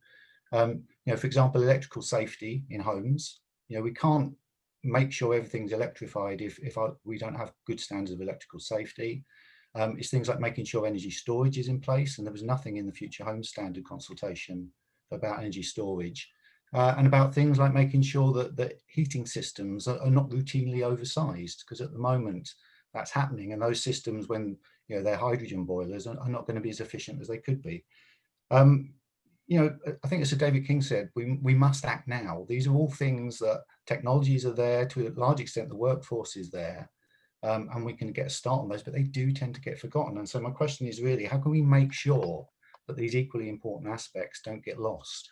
You know, for example, electrical safety in homes. You know, we can't make sure everything's electrified if we don't have good standards of electrical safety. It's things like making sure energy storage is in place, and there was nothing in the Future Home Standard consultation about energy storage. And about things like making sure that heating systems are not routinely oversized, because at the moment that's happening, and those systems, when you know they're hydrogen boilers, are not going to be as efficient as they could be. You know, I think as Sir David King said, we must act now. These are all things that technologies are there, to a large extent the workforce is there, and we can get a start on those, but they do tend to get forgotten. And so my question is really, how can we make sure that these equally important aspects don't get lost?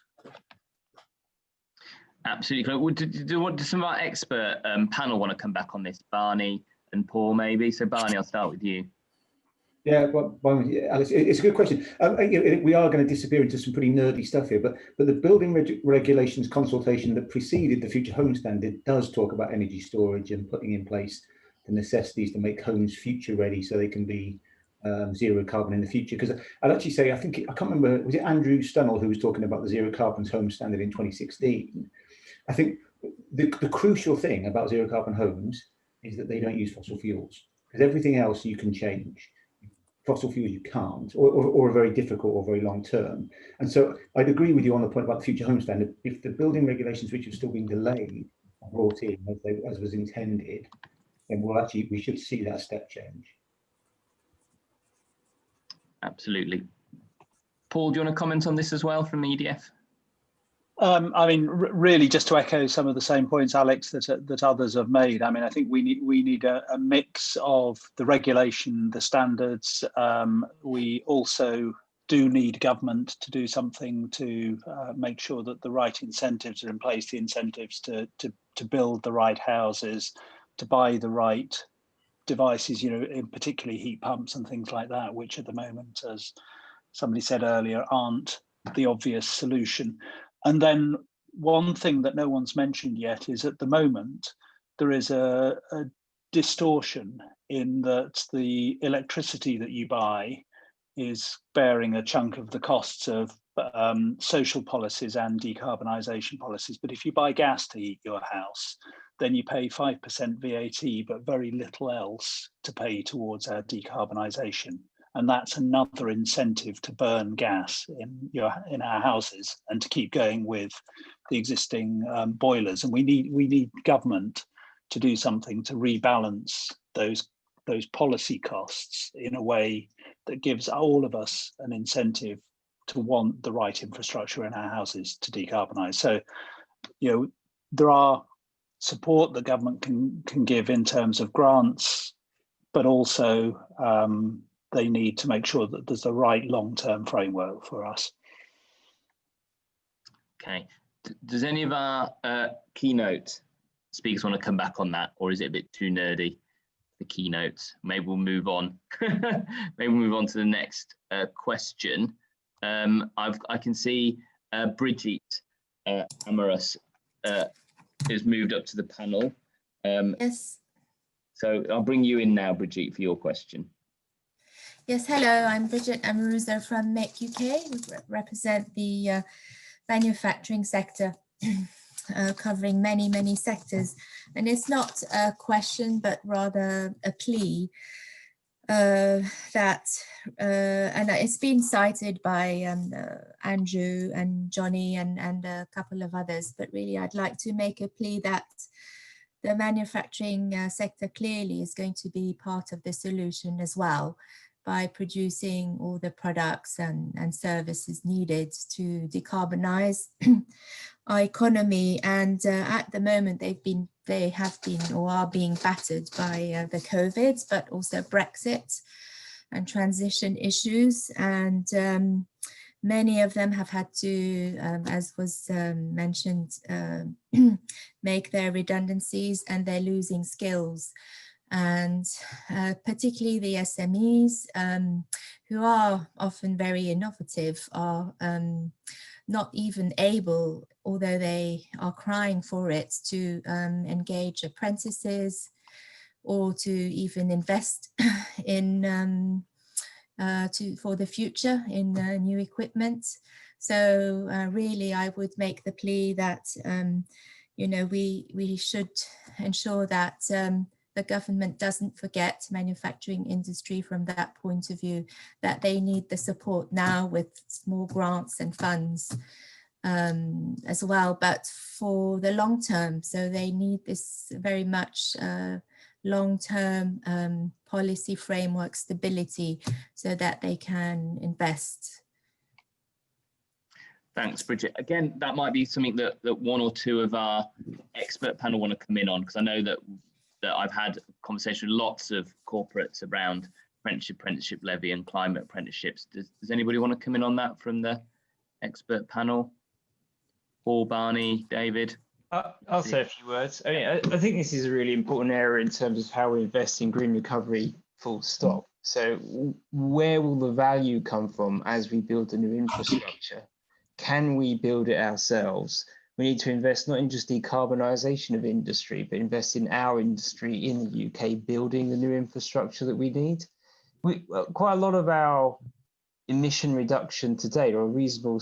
Absolutely. Do some of our expert panel want to come back on this, Barney and Paul maybe? So Barney, I'll start with you. Yeah, well, Alice, it's a good question. We are going to disappear into some pretty nerdy stuff here, but the building regulations consultation that preceded the Future Home Standard does talk about energy storage and putting in place the necessities to make homes future ready so they can be zero carbon in the future. Because I'd actually say, I can't remember, was it Andrew Stunnell who was talking about the zero carbon home standard in 2016? I think the crucial thing about zero carbon homes is that they don't use fossil fuels, because everything else you can change. Fossil fuels you can't, or are very difficult or very long term. And so I'd agree with you on the point about the Future Home Standard. If the building regulations which are still being delayed are brought in as was intended, then we should see that step change. Absolutely. Paul, do you want to comment on this as well from EDF? I mean, really, just to echo some of the same points, Alex, that others have made. I mean, I think we need a mix of the regulation, the standards. We also do need government to do something to make sure that the right incentives are in place. The incentives to build the right houses, to buy the right devices. You know, in particularly heat pumps and things like that, which at the moment, as somebody said earlier, aren't the obvious solution. And then one thing that no one's mentioned yet is at the moment, there is a distortion in that the electricity that you buy is bearing a chunk of the costs of social policies and decarbonisation policies. But if you buy gas to heat your house, then you pay 5% VAT, but very little else to pay towards our decarbonisation. And that's another incentive to burn gas in our houses and to keep going with the existing boilers. And we need government to do something to rebalance those policy costs in a way that gives all of us an incentive to want the right infrastructure in our houses to decarbonise. So, you know, there are support that government can give in terms of grants, but also they need to make sure that there's the right long-term framework for us. Okay. Does any of our keynote speakers want to come back on that, or is it a bit too nerdy, the keynotes? Maybe we'll move on. Maybe we'll move on to the next question. I can see Bridget Amorous is moved up to the panel. Yes. So I'll bring you in now, Bridget, for your question. Yes, hello, I'm Bridget Amorous from Make UK. We represent the manufacturing sector, covering many sectors. And it's not a question, but rather a plea that, and it's been cited by Andrew and Johnny and a couple of others, but really I'd like to make a plea that the manufacturing sector clearly is going to be part of the solution as well, by producing all the products and services needed to decarbonize our economy. And at the moment, they have been or are being battered by the COVID, but also Brexit and transition issues. And many of them have had to, as was mentioned, make their redundancies, and they're losing skills. And particularly the SMEs, who are often very innovative, are not even able, although they are crying for it, to engage apprentices or to even invest in for the future in new equipment. So really, I would make the plea that you know, we should ensure that the government doesn't forget manufacturing industry from that point of view, that they need the support now with small grants and funds as well, but for the long term. So they need this very much long-term policy framework stability so that they can invest. Thanks, Bridget. Again, that might be something that one or two of our expert panel want to come in on, because I know that I've had a conversation with lots of corporates around apprenticeship levy and climate apprenticeships. Does anybody want to come in on that from the expert panel? Paul, Barney, David? I'll say a few words. I mean, I think this is a really important area in terms of how we invest in green recovery, full stop. So where will the value come from as we build the new infrastructure? Can we build it ourselves? We need to invest not in just decarbonisation of industry, but invest in our industry in the UK, building the new infrastructure that we need. Quite a lot of our emission reduction today, or a reasonable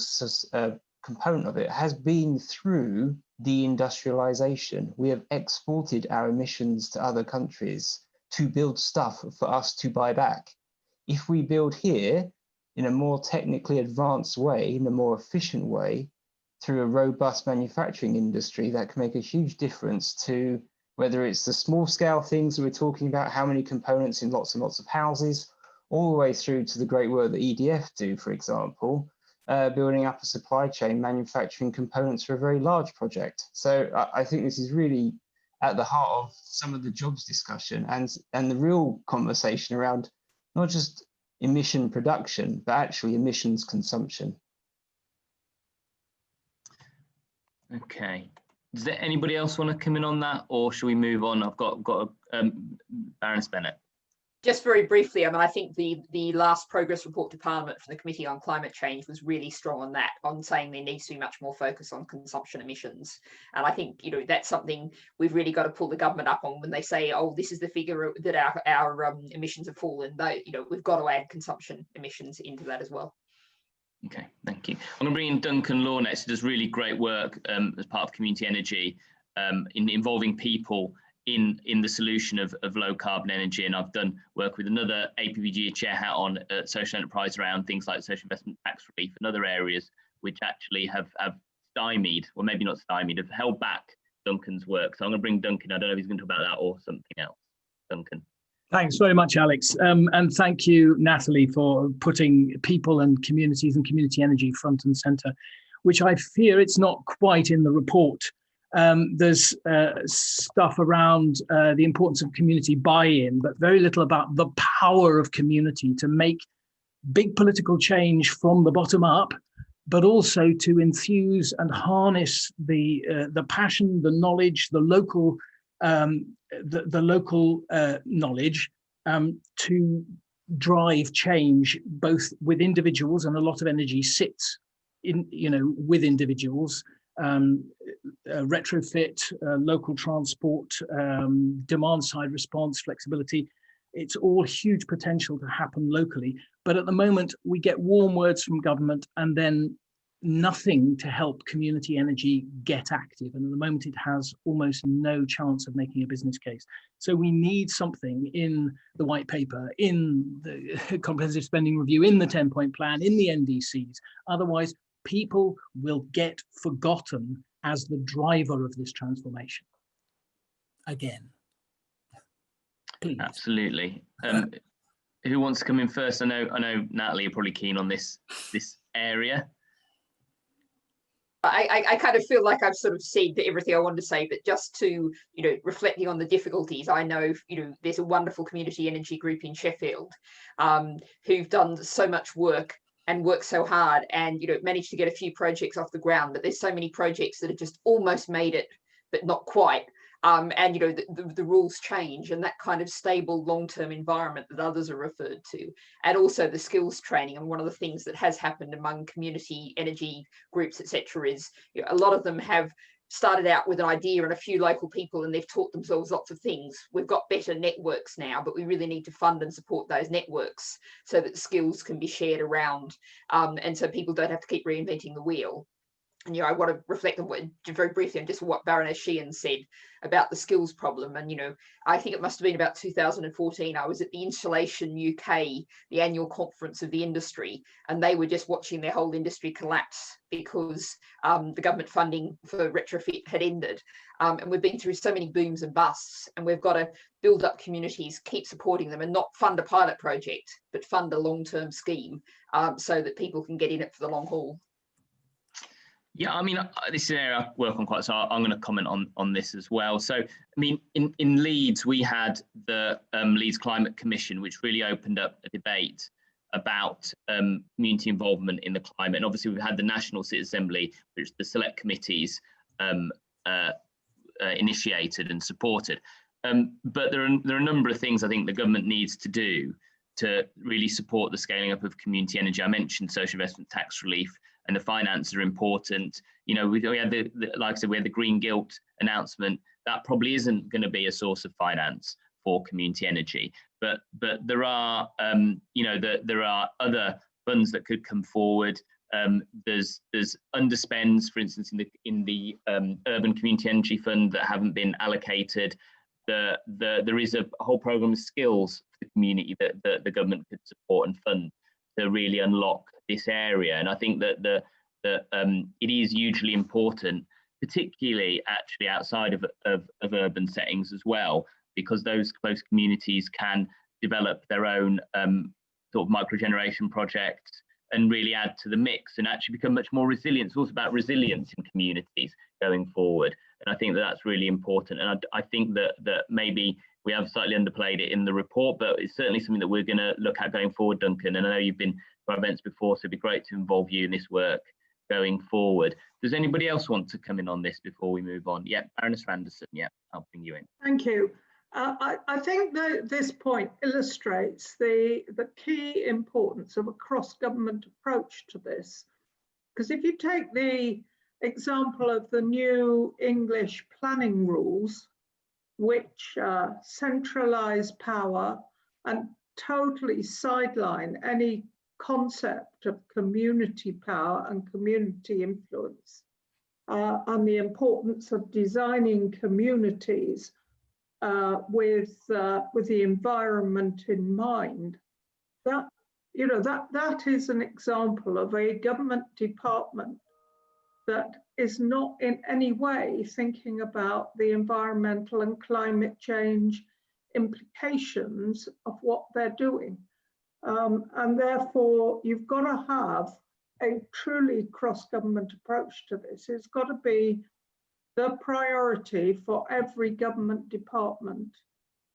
component of it, has been through deindustrialisation. We have exported our emissions to other countries to build stuff for us to buy back. If we build here in a more technically advanced way, in a more efficient way, through a robust manufacturing industry, that can make a huge difference to whether it's the small scale things that we're talking about, how many components in lots and lots of houses, all the way through to the great work that EDF do, for example, building up a supply chain, manufacturing components for a very large project. So I think this is really at the heart of some of the jobs discussion and the real conversation around not just emission production, but actually emissions consumption. Okay. Does there anybody else want to come in on that, or should we move on? I've got Baroness Bennett. Just very briefly, I mean, I think the last progress report to Parliament from the Committee on Climate Change was really strong on that, on saying there needs to be much more focus on consumption emissions. And I think, you know, that's something we've really got to pull the government up on when they say, oh, this is the figure that our emissions have fallen. Though, you know, we've got to add consumption emissions into that as well. Okay, thank you. I'm going to bring in Duncan Law next, who does really great work as part of community energy in involving people in the solution of low carbon energy. And I've done work with another APPG chair hat on social enterprise around things like social investment tax relief and other areas which actually have stymied, or maybe not stymied, have held back Duncan's work. So I'm going to bring Duncan. I don't know if he's going to talk about that or something else. Duncan. Thanks very much, Alex. And thank you, Natalie, for putting people and communities and community energy front and centre, which I fear it's not quite in the report. There's stuff around the importance of community buy-in, but very little about the power of community to make big political change from the bottom up, but also to infuse and harness the passion, the knowledge, the local knowledge to drive change, both with individuals, and a lot of energy sits in, you know, with individuals. Retrofit, local transport, demand side response, flexibility. It's all huge potential to happen locally. But at the moment, we get warm words from government, and then nothing to help community energy get active. And at the moment, it has almost no chance of making a business case. So we need something in the white paper, in the comprehensive spending review, in the 10-point plan, in the NDCs. Otherwise, people will get forgotten as the driver of this transformation. Again. Please. Absolutely. Who wants to come in first? I know Natalie, you're probably keen on this area. I kind of feel like I've sort of said everything I wanted to say, but just to, reflecting on the difficulties, I know, there's a wonderful community energy group in Sheffield who've done so much work and worked so hard and, managed to get a few projects off the ground, but there's so many projects that have just almost made it, but not quite. And the rules change, and that kind of stable long-term environment that others are referred to, and also the skills training. And one of the things that has happened among community energy groups, etc., is a lot of them have started out with an idea and a few local people, and they've taught themselves lots of things. We've got better networks now, but we really need to fund and support those networks so that skills can be shared around, and so people don't have to keep reinventing the wheel. And I want to reflect on very briefly on just what Baroness Sheehan said about the skills problem. And I think it must have been about 2014. I was at the Insulation UK, the annual conference of the industry, and they were just watching their whole industry collapse because the government funding for retrofit had ended. And we've been through so many booms and busts, and we've got to build up communities, keep supporting them, and not fund a pilot project, but fund a long-term scheme so that people can get in it for the long haul. Yeah, I mean, this is an area I work on quite, so I'm going to comment on this as well. So, I mean, in Leeds, we had the Leeds Climate Commission, which really opened up a debate about community involvement in the climate. And obviously, we've had the National Citizen Assembly, which the select committees initiated and supported. But there are a number of things I think the government needs to do to really support the scaling up of community energy. I mentioned social investment tax relief, and the finances are important. We had like I said, we had the green gilt announcement. That probably isn't going to be a source of finance for community energy, but there are there are other funds that could come forward. There's underspends, for instance, in the urban community energy fund that haven't been allocated. There is a whole program of skills for the community that the government could support and fund to really unlock this area. And I think that it is hugely important, particularly actually outside of urban settings as well, because those close communities can develop their own sort of microgeneration projects and really add to the mix and actually become much more resilient. It's also about resilience in communities going forward. And I think that that's really important. And I think that maybe we have slightly underplayed it in the report, but it's certainly something that we're going to look at going forward, Duncan. And I know you've been to our events before, so it'd be great to involve you in this work going forward. Does anybody else want to come in on this before we move on? Yeah, Baroness Randerson, yeah, I'll bring you in. Thank you. I think that this point illustrates the key importance of a cross-government approach to this. Because if you take the example of the new English planning rules, which centralise power and totally sideline any concept of community power and community influence, and the importance of designing communities with the environment in mind, that is an example of a government department that is not in any way thinking about the environmental and climate change implications of what they're doing. And therefore, you've got to have a truly cross-government approach to this. It's got to be the priority for every government department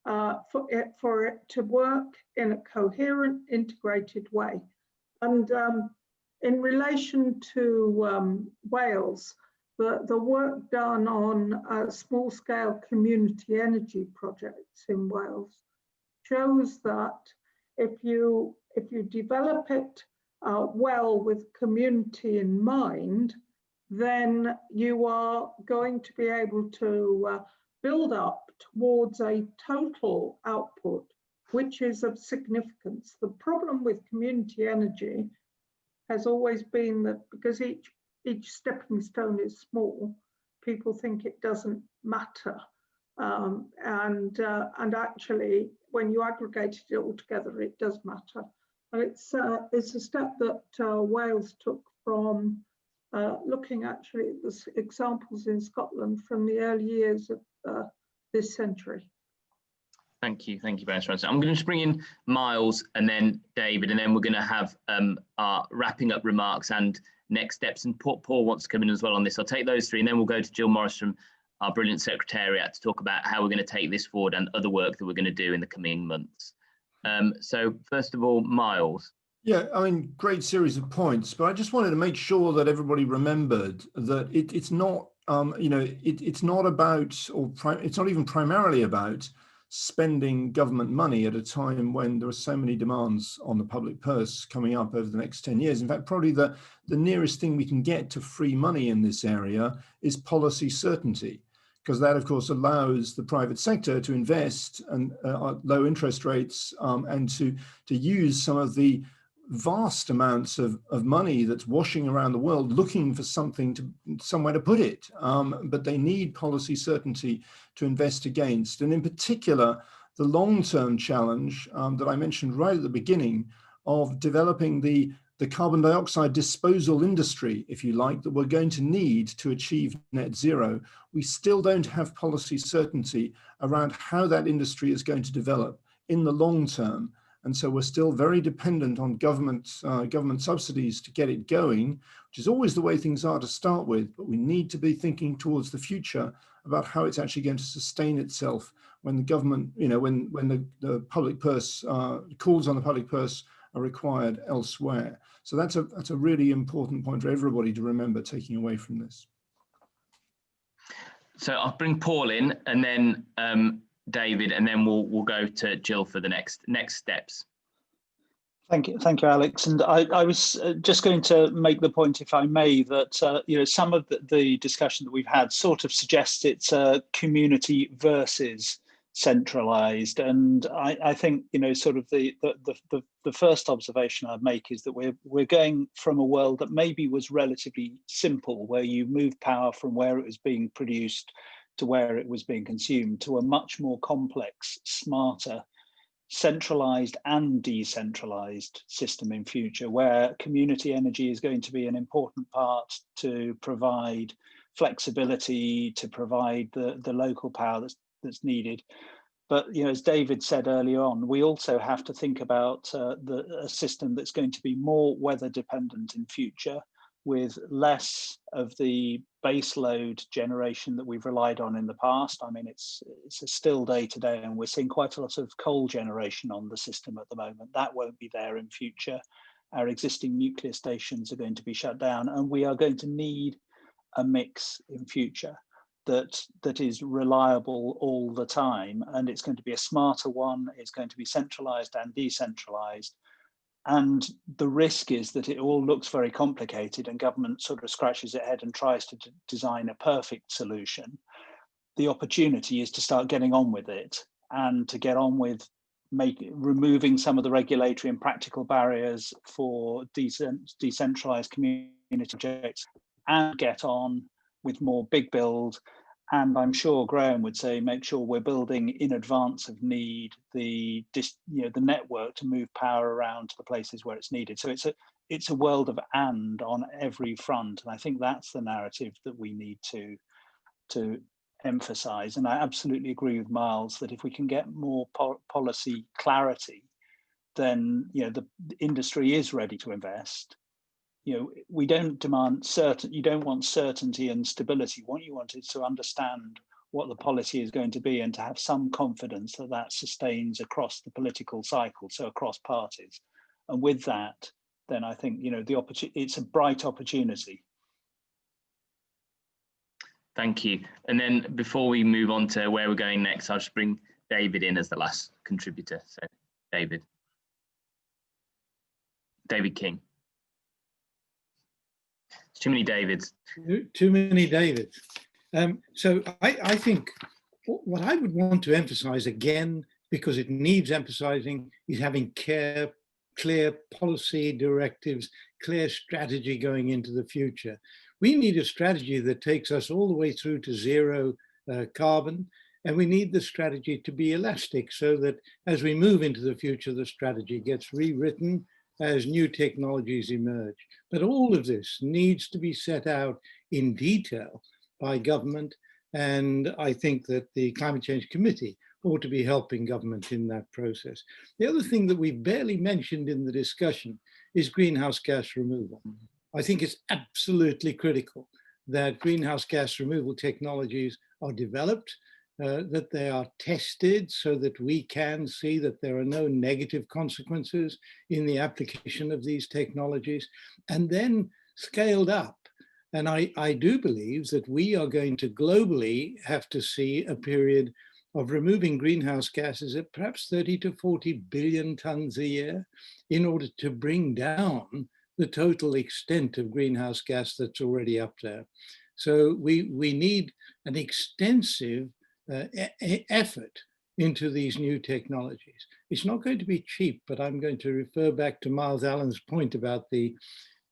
for it to work in a coherent, integrated way. And in relation to Wales, the work done on small-scale community energy projects in Wales shows that if you develop it well with community in mind, then you are going to be able to build up towards a total output, which is of significance. The problem with community energy has always been that because each each stepping stone is small, people think it doesn't matter. And actually, when you aggregate it all together, it does matter. And it's a step that Wales took from looking actually at the examples in Scotland from the early years of this century. Thank you, Baroness Randerson. I'm going to just bring in Myles and then David, and then we're going to have our wrapping up remarks and next steps. And Paul wants to come in as well on this. I'll take those three, and then we'll go to Jill Morris from our brilliant secretariat to talk about how we're going to take this forward and other work that we're going to do in the coming months. So first of all, Myles. Yeah, I mean, great series of points, but I just wanted to make sure that everybody remembered that it's not, it's not about, or it's not even primarily about spending government money at a time when there are so many demands on the public purse coming up over the next 10 years. In fact, probably the nearest thing we can get to free money in this area is policy certainty, because that, of course, allows the private sector to invest and at low interest rates and to use some of the vast amounts of money that's washing around the world looking for somewhere to put it. But they need policy certainty to invest against. And in particular, the long-term challenge that I mentioned right at the beginning of developing the carbon dioxide disposal industry, if you like, that we're going to need to achieve net zero. We still don't have policy certainty around how that industry is going to develop in the long term. And so we're still very dependent on government subsidies to get it going, which is always the way things are to start with. But we need to be thinking towards the future about how it's actually going to sustain itself when the government, when the public purse, calls on the public purse are required elsewhere. So that's a really important point for everybody to remember taking away from this. So I'll bring Paul in, and then David, and then we'll go to Jill for the next steps. Thank you, Alex. And I was just going to make the point, if I may, that some of the discussion that we've had sort of suggests it's community versus centralised. And I think sort of the first observation I'd make is that we're going from a world that maybe was relatively simple, where you moved power from where it was being produced to where it was being consumed, to a much more complex, smarter, centralized and decentralized system in future, where community energy is going to be an important part to provide flexibility, to provide the local power that's needed. But as David said earlier on, we also have to think about a system that's going to be more weather dependent in future, with less of the base load generation that we've relied on in the past. I mean, it's a still day today, and we're seeing quite a lot of coal generation on the system at the moment. That won't be there in future. Our existing nuclear stations are going to be shut down, and we are going to need a mix in future that is reliable all the time. And it's going to be a smarter one. It's going to be centralized and decentralized. And the risk is that it all looks very complicated and government sort of scratches its head and tries to design a perfect solution. The opportunity is to start getting on with it, and to get on with removing some of the regulatory and practical barriers for decentralized community projects, and get on with more big build. And I'm sure Graeme would say, make sure we're building in advance of need the network to move power around to the places where it's needed. So it's a world of and on every front. And I think that's the narrative that we need to emphasize. And I absolutely agree with Myles that if we can get more policy clarity, then the industry is ready to invest. We don't demand you don't want certainty and stability. What you want is to understand what the policy is going to be, and to have some confidence that that sustains across the political cycle, so across parties. And with that, then I think it's a bright opportunity. Thank you. And then before we move on to where we're going next, I'll just bring David in as the last contributor. So David King. Too many Davids. Too many Davids. So I think what I would want to emphasize again, because it needs emphasizing, is having clear policy directives, clear strategy going into the future. We need a strategy that takes us all the way through to zero carbon. And we need the strategy to be elastic so that as we move into the future, the strategy gets rewritten as new technologies emerge. But all of this needs to be set out in detail by government. And I think that the Climate Change Committee ought to be helping government in that process. The other thing that we barely mentioned in the discussion is greenhouse gas removal. I think it's absolutely critical that greenhouse gas removal technologies are developed, that they are tested so that we can see that there are no negative consequences in the application of these technologies, and then scaled up. And I do believe that we are going to globally have to see a period of removing greenhouse gases at perhaps 30 to 40 billion tons a year in order to bring down the total extent of greenhouse gas that's already up there. So we need an extensive effort into these new technologies. It's not going to be cheap, but I'm going to refer back to Myles Allen's point about the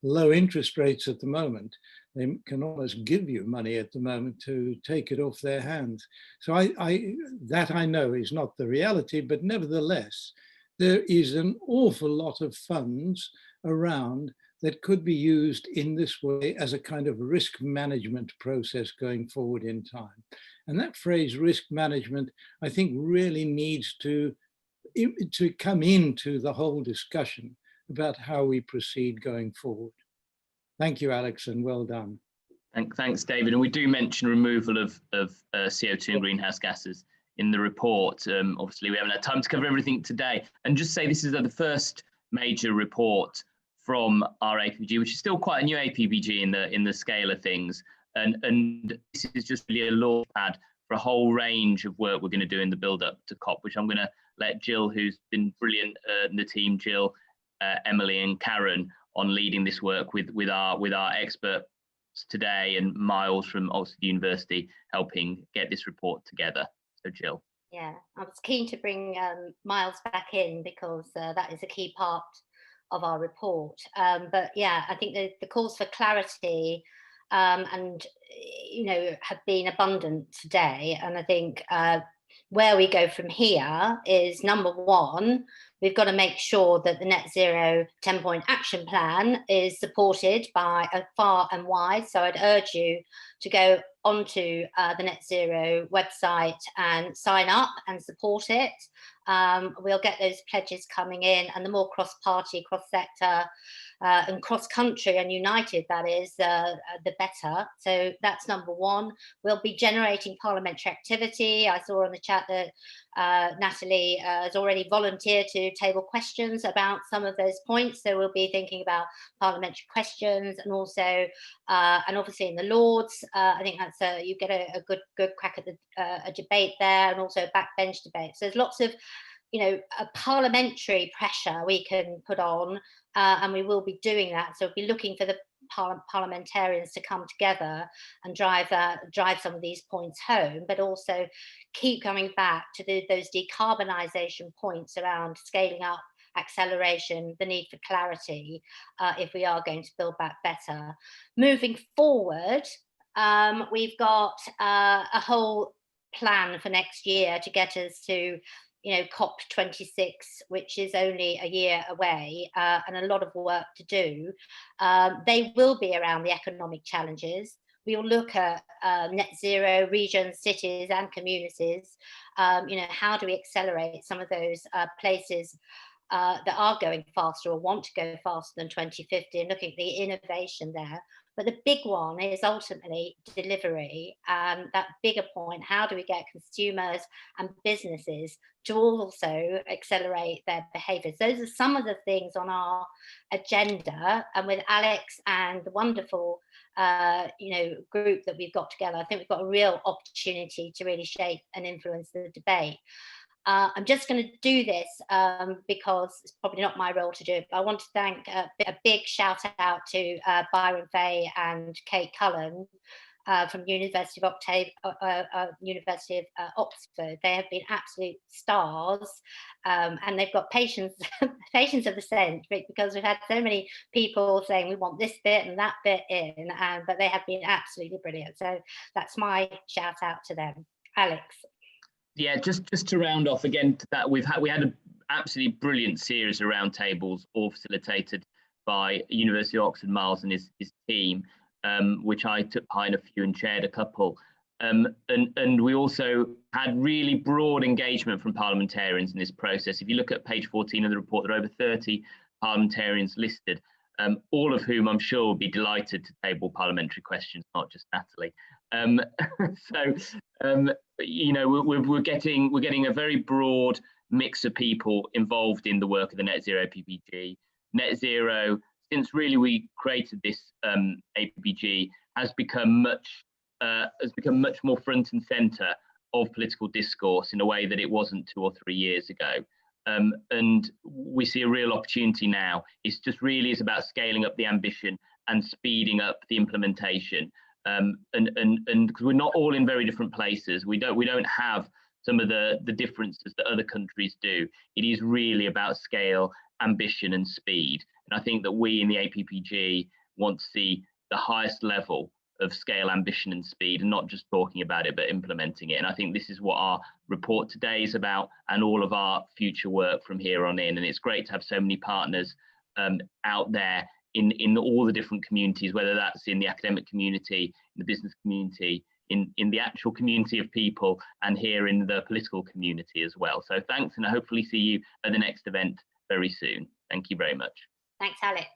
low interest rates at the moment. They can almost give you money at the moment to take it off their hands. So that I know is not the reality, but nevertheless, there is an awful lot of funds around that could be used in this way as a kind of risk management process going forward in time. And that phrase risk management, I think really needs to come into the whole discussion about how we proceed going forward. Thank you, Alex, and well done. Thanks, David. And we do mention removal of CO2 and greenhouse gases in the report. Obviously, we haven't had time to cover everything today. And just say this is the first major report from our APPG, which is still quite a new APPG in the scale of things. And this is just really a launch pad for a whole range of work we're going to do in the build-up to COP, which I'm going to let Jill, who's been brilliant in the team, Jill, Emily, and Karen, on leading this work with our experts today, and Myles from Oxford University helping get this report together. So Jill. Yeah, I was keen to bring Myles back in because that is a key part of our report. But yeah, I think the calls for clarity and have been abundant today. And I think where we go from here is, number one, we've got to make sure that the net zero 10-point action plan is supported by a far and wide. So I'd urge you to go onto the net zero website and sign up and support it. We'll get those pledges coming in, and the more cross-party, cross-sector and cross-country and united that is, the better. So that's number one. We'll be generating parliamentary activity. I saw in the chat that Natalie has already volunteered to table questions about some of those points. So we'll be thinking about parliamentary questions, and also, and obviously in the Lords, I think that's you get a good crack at a debate there, and also a backbench debate. So there's lots of a parliamentary pressure we can put on, and we will be doing that. So we'll be looking for the parliamentarians to come together and drive some of these points home, but also keep coming back to those decarbonisation points around scaling up, acceleration, the need for clarity if we are going to build back better. Moving forward, we've got a whole plan for next year to get us to COP26, which is only a year away, and a lot of work to do. They will be around the economic challenges. We will look at net zero regions, cities and communities. How do we accelerate some of those places that are going faster or want to go faster than 2050, and looking at the innovation there. But the big one is ultimately delivery, and that bigger point, how do we get consumers and businesses to also accelerate their behaviours? Those are some of the things on our agenda, and with Alex and the wonderful group that we've got together, I think we've got a real opportunity to really shape and influence the debate. I'm just going to do this because it's probably not my role to do it, but I want to thank a big shout out to Byron Fay and Kate Cullen from University of Oxford. They have been absolute stars, and they've got patience of the century, because we've had so many people saying we want this bit and that bit in, but they have been absolutely brilliant. So that's my shout out to them. Alex. Yeah, just to round off again to that, we had an absolutely brilliant series of roundtables, all facilitated by University of Oxford, Myles and his team, which I took part in a few and chaired a couple. And we also had really broad engagement from parliamentarians in this process. If you look at page 14 of the report, there are over 30 parliamentarians listed, all of whom I'm sure will be delighted to table parliamentary questions, not just Natalie. You know, we're getting a very broad mix of people involved in the work of the Net Zero APPG. Net Zero, since really we created this APPG, has become much more front and centre of political discourse in a way that it wasn't 2 or 3 years ago. And we see a real opportunity now. It's just really is about scaling up the ambition and speeding up the implementation. And because we're not all in very different places, we don't have some of the differences that other countries do. It is really about scale, ambition, and speed. And I think that we in the APPG want to see the highest level of scale, ambition, and speed, and not just talking about it, but implementing it. And I think this is what our report today is about, and all of our future work from here on in. And it's great to have so many partners out there in all the different communities, whether that's in the academic community, in the business community, in the actual community of people, and here in the political community as well. So thanks, and I hopefully see you at the next event very soon. Thank you very much. Thanks, Alex.